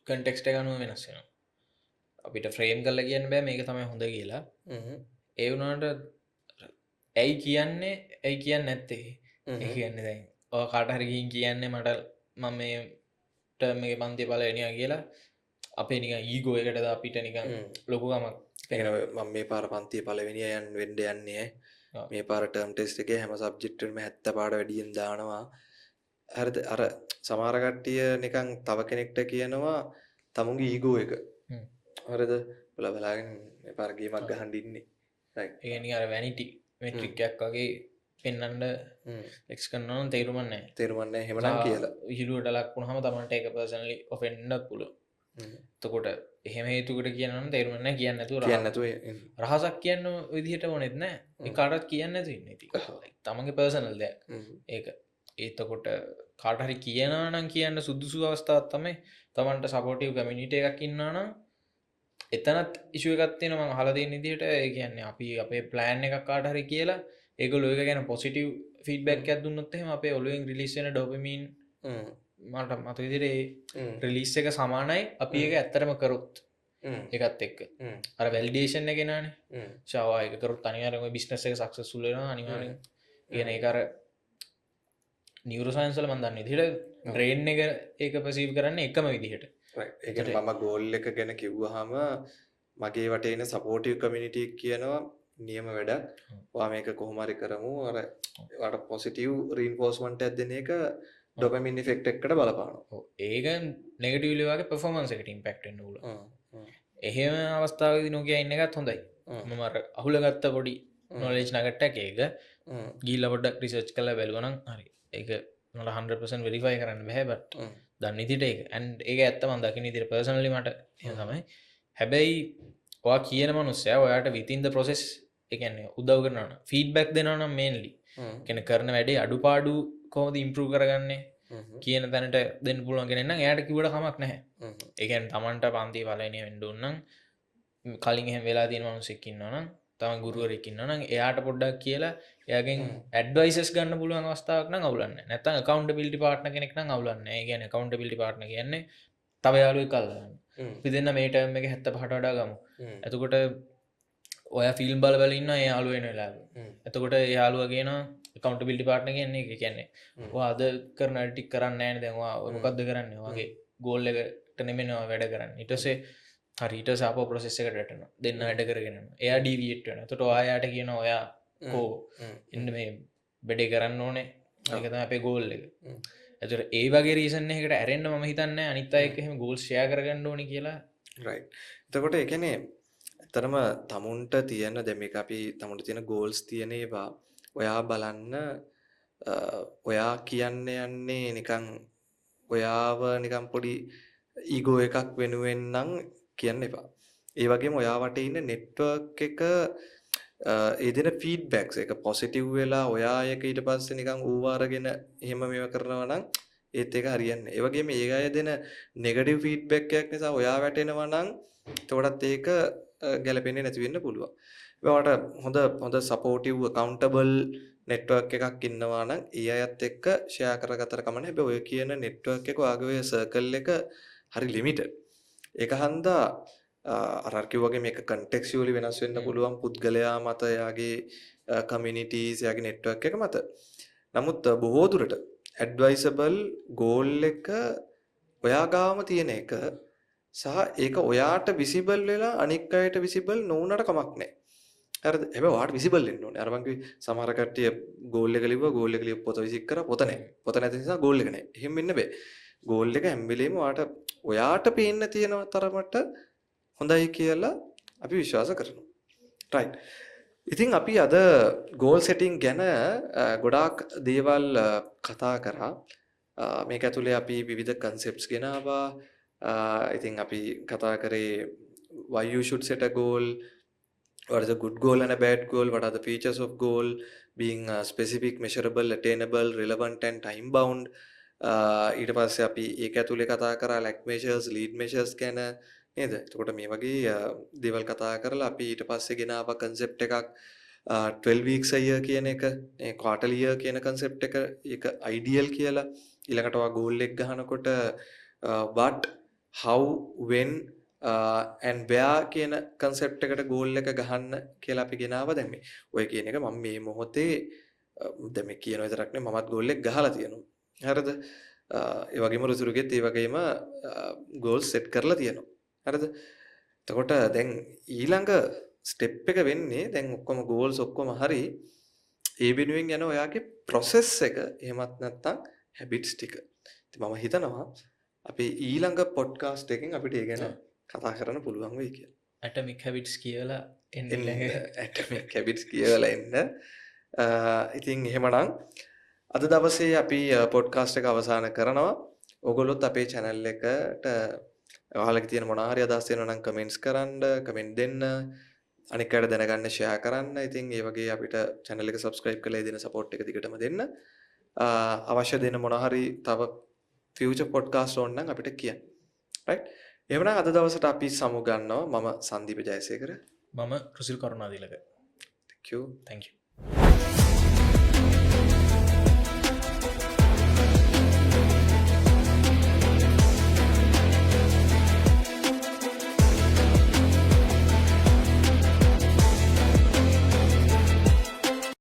කන්ටෙක්ස්ට් එක අනුව වෙනස් වෙනවා අපිට ෆ්‍රේම් කරලා කියන්න බෑ මේක තමයි හොඳ කියලා ඒ වුණාට ඇයි කියන්නේ නැත්තේ ඒ කියන්නේ දැන් ඔය කාට හරි ගිහින් කියන්නේ මට මම මේ ටර්ම් එකේ පන්තිය පළවෙනියා කියලා අපේ නිකන් ඊගෝ එකටද අපිට නිකන් ලොකුකමක් මම මේ පාර පන්තිය පළවෙනියා වෙන්න යන්නේ මේ පාර ටර්ම් ටෙස්ට් එකේ හැම සබ්ජෙක්ට් එකෙම 70 පාඩ වැඩියෙන් දානවා හරිද අර සමහර කට්ටිය නිකන් තව කෙනෙක්ට කියනවා තමුන්ගේ ඊගෝ එක හරිද බලාගෙන මේ පාර ගේමක් ගහන්න ඉන්නේ right ඒ කියන්නේ අර වැනිටි මෙට්‍රික් එකක් වගේ පෙන්වන්න එක්ස් කරනවා නම් තේරුම් නැහැ එහෙමනම් කියලා හිලුවට ලක් වුණාම තමන්ට ඒක පර්සනලි ඔෆෙන්ඩ් වෙන්නත් පුළුවන් එතකොට එහෙම හේතුකට කියනවා නම් තේරුම් නැහැ කියන්නේ නැතුව රහසක් කියන්න විදිහට ඕනෙත් නැහැ ඒ කාටවත් කියන්නේ නැතුව ඉන්නේ ඉතින් තමන්ගේ පර්සනල් දෙයක් ඒක එතකොට කාට හරි කියනවා නම් කියන්න සුදුසු අවස්ථාවක් තමයි තමන්ට සපෝටිව් කමියුනිටි එකක් ඉන්නවා නම් එතනත් ඉෂුව එකක් තියෙනවා මම අහලා තියෙන විදිහට ඒ කියන්නේ අපි අපේ ප්ලෑන් එකක් කාට හරි කියලා ඒගොල්ලෝ ඒක ගැන පොසිටිව් ෆීඩ්බැක් එකක් දුන්නොත් එහෙම අපේ ඔළුවෙන් රිලීස් වෙන ඩොපමින් මට මතක විදිහට රිලීස් එක සමානයි අපි ඒක ඇත්තටම කරොත් ඒකත් එක්ක අර වැලිඩේෂන් එක එනවනේ ෂාවා ඒක කරොත් අනිවාර්යෙන්ම ඔය බිස්නස් එක සක්සස්ෆුල් වෙනවා අනිවාර්යෙන් කියන ඒක අර නියුරෝ සයන්ස් වල මම දන්නේ විදිහට බ්‍රේන් එක ඒක පර්සීව් කරන්නේ එකම විදිහට ඒ කියන්නේ මම ගෝල් එක ගැන කිව්වහම මගේ වටේ ඉන්න සපෝටිව් කමියුනිටි කියනවා නියම වැඩක්. ඔයා මේක කොහොම හරි කරමු. අර ඔයාට පොසිටිව් රීන්ෆෝස්මන්ට් එකක් දෙන එක ඩොපමින් ඉෆෙක්ට් එකකට බලපානවා. ඔව් ඒක නෙගටිව්ලි වගේ පර්ෆෝමන්ස් එකට ඉම්පැක්ට් වෙන්න පුළුවන්. එහෙම අවස්ථාවකදී නොකිය ඉන්න එකත් හොඳයි. මම අර අහුලගත්ත පොඩි නොලෙජ් නගට් එකක් ඒක ගිහිල්ලා පොඩ්ඩක් රිසර්ච් කරලා බලුවා නම් හරි. ඒක මට 100% වෙරිෆයි කරන්න බෑ බට් දන්න විදිහට ඒක and ඒක ඇත්ත මම දකින්න විදිහට පර්සනලි මට එහෙම තමයි. හැබැයි ඔයා කියන මනුස්සයා ඔයාට within the process ඒ කියන්නේ උදව් කරනවා නම් ෆීඩ්බැක් දෙනවා නම් මේන්ලි කියන්නේ කරන වැඩේ අඩුපාඩු කොහොමද ඉම්ප්‍රූව් කරගන්නේ කියන තැනට දෙන්න පුළුවන් කෙනෙක් නම් එයාට කිව්වට කමක් නැහැ. ඒ කියන්නේ Tamanට පන්ති පළවෙනිය වෙන්න ඕන නම් කලින් එහෙම වෙලා තියෙන මිනිස්සෙක් ඉන්නවා නම් තම ගුරුවරයෙක් ඉන්නවා නම් එයාට පොඩ්ඩක් කියලා එයාගෙන් ඇඩ්වයිසස් ගන්න පුළුවන් අවස්ථාවක් නම් අවුලක් නැහැ. නැත්නම් accountability partner කෙනෙක් නම් අවුලක් නැහැ. ඒ කියන්නේ accountability partner කියන්නේ තව යාළුවෙක් අල්ලගන්න. අපි දෙන්න මේ ටර්ම් එක 75ට වඩා ගමු. එතකොට ඔයා ෆිල්ම් බල ඉන්නවා ඒ යාළුවා වෙන වෙලාවෙ. එතකොට ඒ යාළුවා කියනවා accountability partner කියන්නේ ඒක කියන්නේ ඔයා අද කරන ටික කරන්නේ නැහැ නේද? දැන් ඔයා මොකද්ද කරන්නේ? ඔයාගේ goal එකට නෙමෙයි ඔයා වැඩ කරන්නේ. ඊට පස්සේ හරි ඊට පස්සේ ආපහු process එකට වැටෙනවා. දෙන්න වැඩ කරගෙන යනවා. එයා deviate වෙනවා. එතකොට ඔයාට කියනවා ඔයා කෝ ඉන්න මේ වැඩේ කරන්න ඕනේ. ඒක තමයි අපේ goal එක. එතකොට ඒ වගේ රීසන් එකකට ඇරෙන්න මම හිතන්නේ අනිත් අය එක්ක එහෙම goals share කරගන්න ඕනේ කියලා. right. එතකොට ඒ කියන්නේ ඇත්තටම තමුන්ට තියෙන දැන් මේක අපි තමුන්ට තියෙන goals තියෙන ඒවා ඔයා බලන්න ඔයා කියන්න යන්නේ නිකන් ඔයාව නිකන් පොඩි ඊගෝ එකක් වෙනුවෙන් නම් කියන්න එපා. ඒ වගේම ඔයා වටේ ඉන්න network එක ඒ දෙන feedbacks එක positive වෙලා ඔයා එක ඊට පස්සේ නිකන් ඌව අරගෙන එහෙම මේව කරනවා නම් ඒත් ඒක හරියන්නේ නැහැ. ඒ වගේම ඒ අය දෙන negative feedback එකක් නිසා ඔයා වැටෙනවා නම් එතකොටත් ඒක ගැලපෙන්නේ නැති වෙන්න පුළුවන්. ඒවට හොඳ supportive accountable network එකක් ඉන්නවා නම් ඒ අයත් එක්ක share කරගත්තට කමක් නැහැ. හැබැයි ඔය කියන network එක ඔයගේ ඔය circle එක හරි limited. ඒක හන්දා අර කිව්වාගේ මේක contextually වෙනස් වෙන්න පුළුවන් පුද්ගලයා මත එයාගේ communities එයාගේ network එක මත. නමුත් බොහෝ දුරට advisable goal එක ඔයා ගාම තියෙන එක සහ ඒක ඔයාට visible වෙලා අනික් අයට visible නොවුනට කමක් නැහැ. හරිද? හැබැයි ඔයාට visible වෙන්න ඕනේ. අර මං කිව්වේ සමහර කට්ටිය goal එක ලිව්වා goal එක ලියපු පොත විසික් කරා පොත නැහැ. පොත නැති නිසා goal එක නැහැ. එහෙම වෙන්න බෑ. goal එක හැම වෙලේම ඔයාට පේන්න තියෙන තරමට හොඳයි කියලා අපි විශ්වාස කරනවා. right. ඉතින් අපි අද goal setting ගැන ගොඩාක් දේවල් කතා කරා. මේක ඇතුලේ අපි විවිධ concepts ගෙනාවා. ඉතින් අපි කතා කරේ why you should set a goal, what is a good goal and a bad goal, what are the features of goal, being specific, measurable, attainable, relevant and time bound. ඊට පස්සේ අපි ඒක ඇතුලේ කතා කරා lag measures, lead measures ගැන නේද? එතකොට මේ වගේ දේවල් කතා කරලා අපි ඊට පස්සේ ගෙනාව concept එකක් 12 weeks a year කියන එක, මේ quarterly year කියන concept එක ඒක ideal කියලා. ඊළඟට ඔයා goal එක ගහනකොට what, how, when and where කියන concept එකට goal එක ගහන්න කියලා අපි ගෙනාවා. දැන් මේ ඔය කියන එක මම මේ මොහොතේ දැන් මේ කියන විතරක් නෙමෙයි මමත් goal එක ගහලා තියෙනවා. හරිද? ඒ වගේම රුසුරුගෙත් ඒ වගේම goals set කරලා තියෙනවා. හරිද? එතකොට දැන් ඊළඟ ස්ටෙප් එක වෙන්නේ දැන් ඔක්කොම goals ඔක්කොම හරි ඒ වෙනුවෙන් යන ඔයාගේ process එක එහෙමත් නැත්නම් habits ටික. ඉතින් මම හිතනවා අපි ඊළඟ podcast එකෙන් අපිට ඒ ගැන කතා කරන්න පුළුවන් වෙයි කියලා. atomic habits කියලා එන්න atomic habits කියලා එන්න. ඉතින් එහෙමනම් අද දවසේ අපි podcast එක අවසන් කරනවා. ඔයගොල්ලොත් අපේ channel එකට ඔයාලගේ තියෙන මොනවා හරි අදහස් තියෙනවා නම් comments කරන්න, comment දෙන්න, අනික් අයට දැනගන්න share කරන්න. ඉතින් ඒ වගේ අපිට channel එක subscribe කරලා දෙන support එක දිගටම දෙන්න. අවශ්‍ය දෙන මොනවා හරි තව future podcast ඕන නම් අපිට කියන්න. right? එහෙනම් අද දවසට අපි සමු ගන්නවා. මම සංදීප ජයසේකර. මම රුසිල් Karunathilaka. Thank you. Thank you.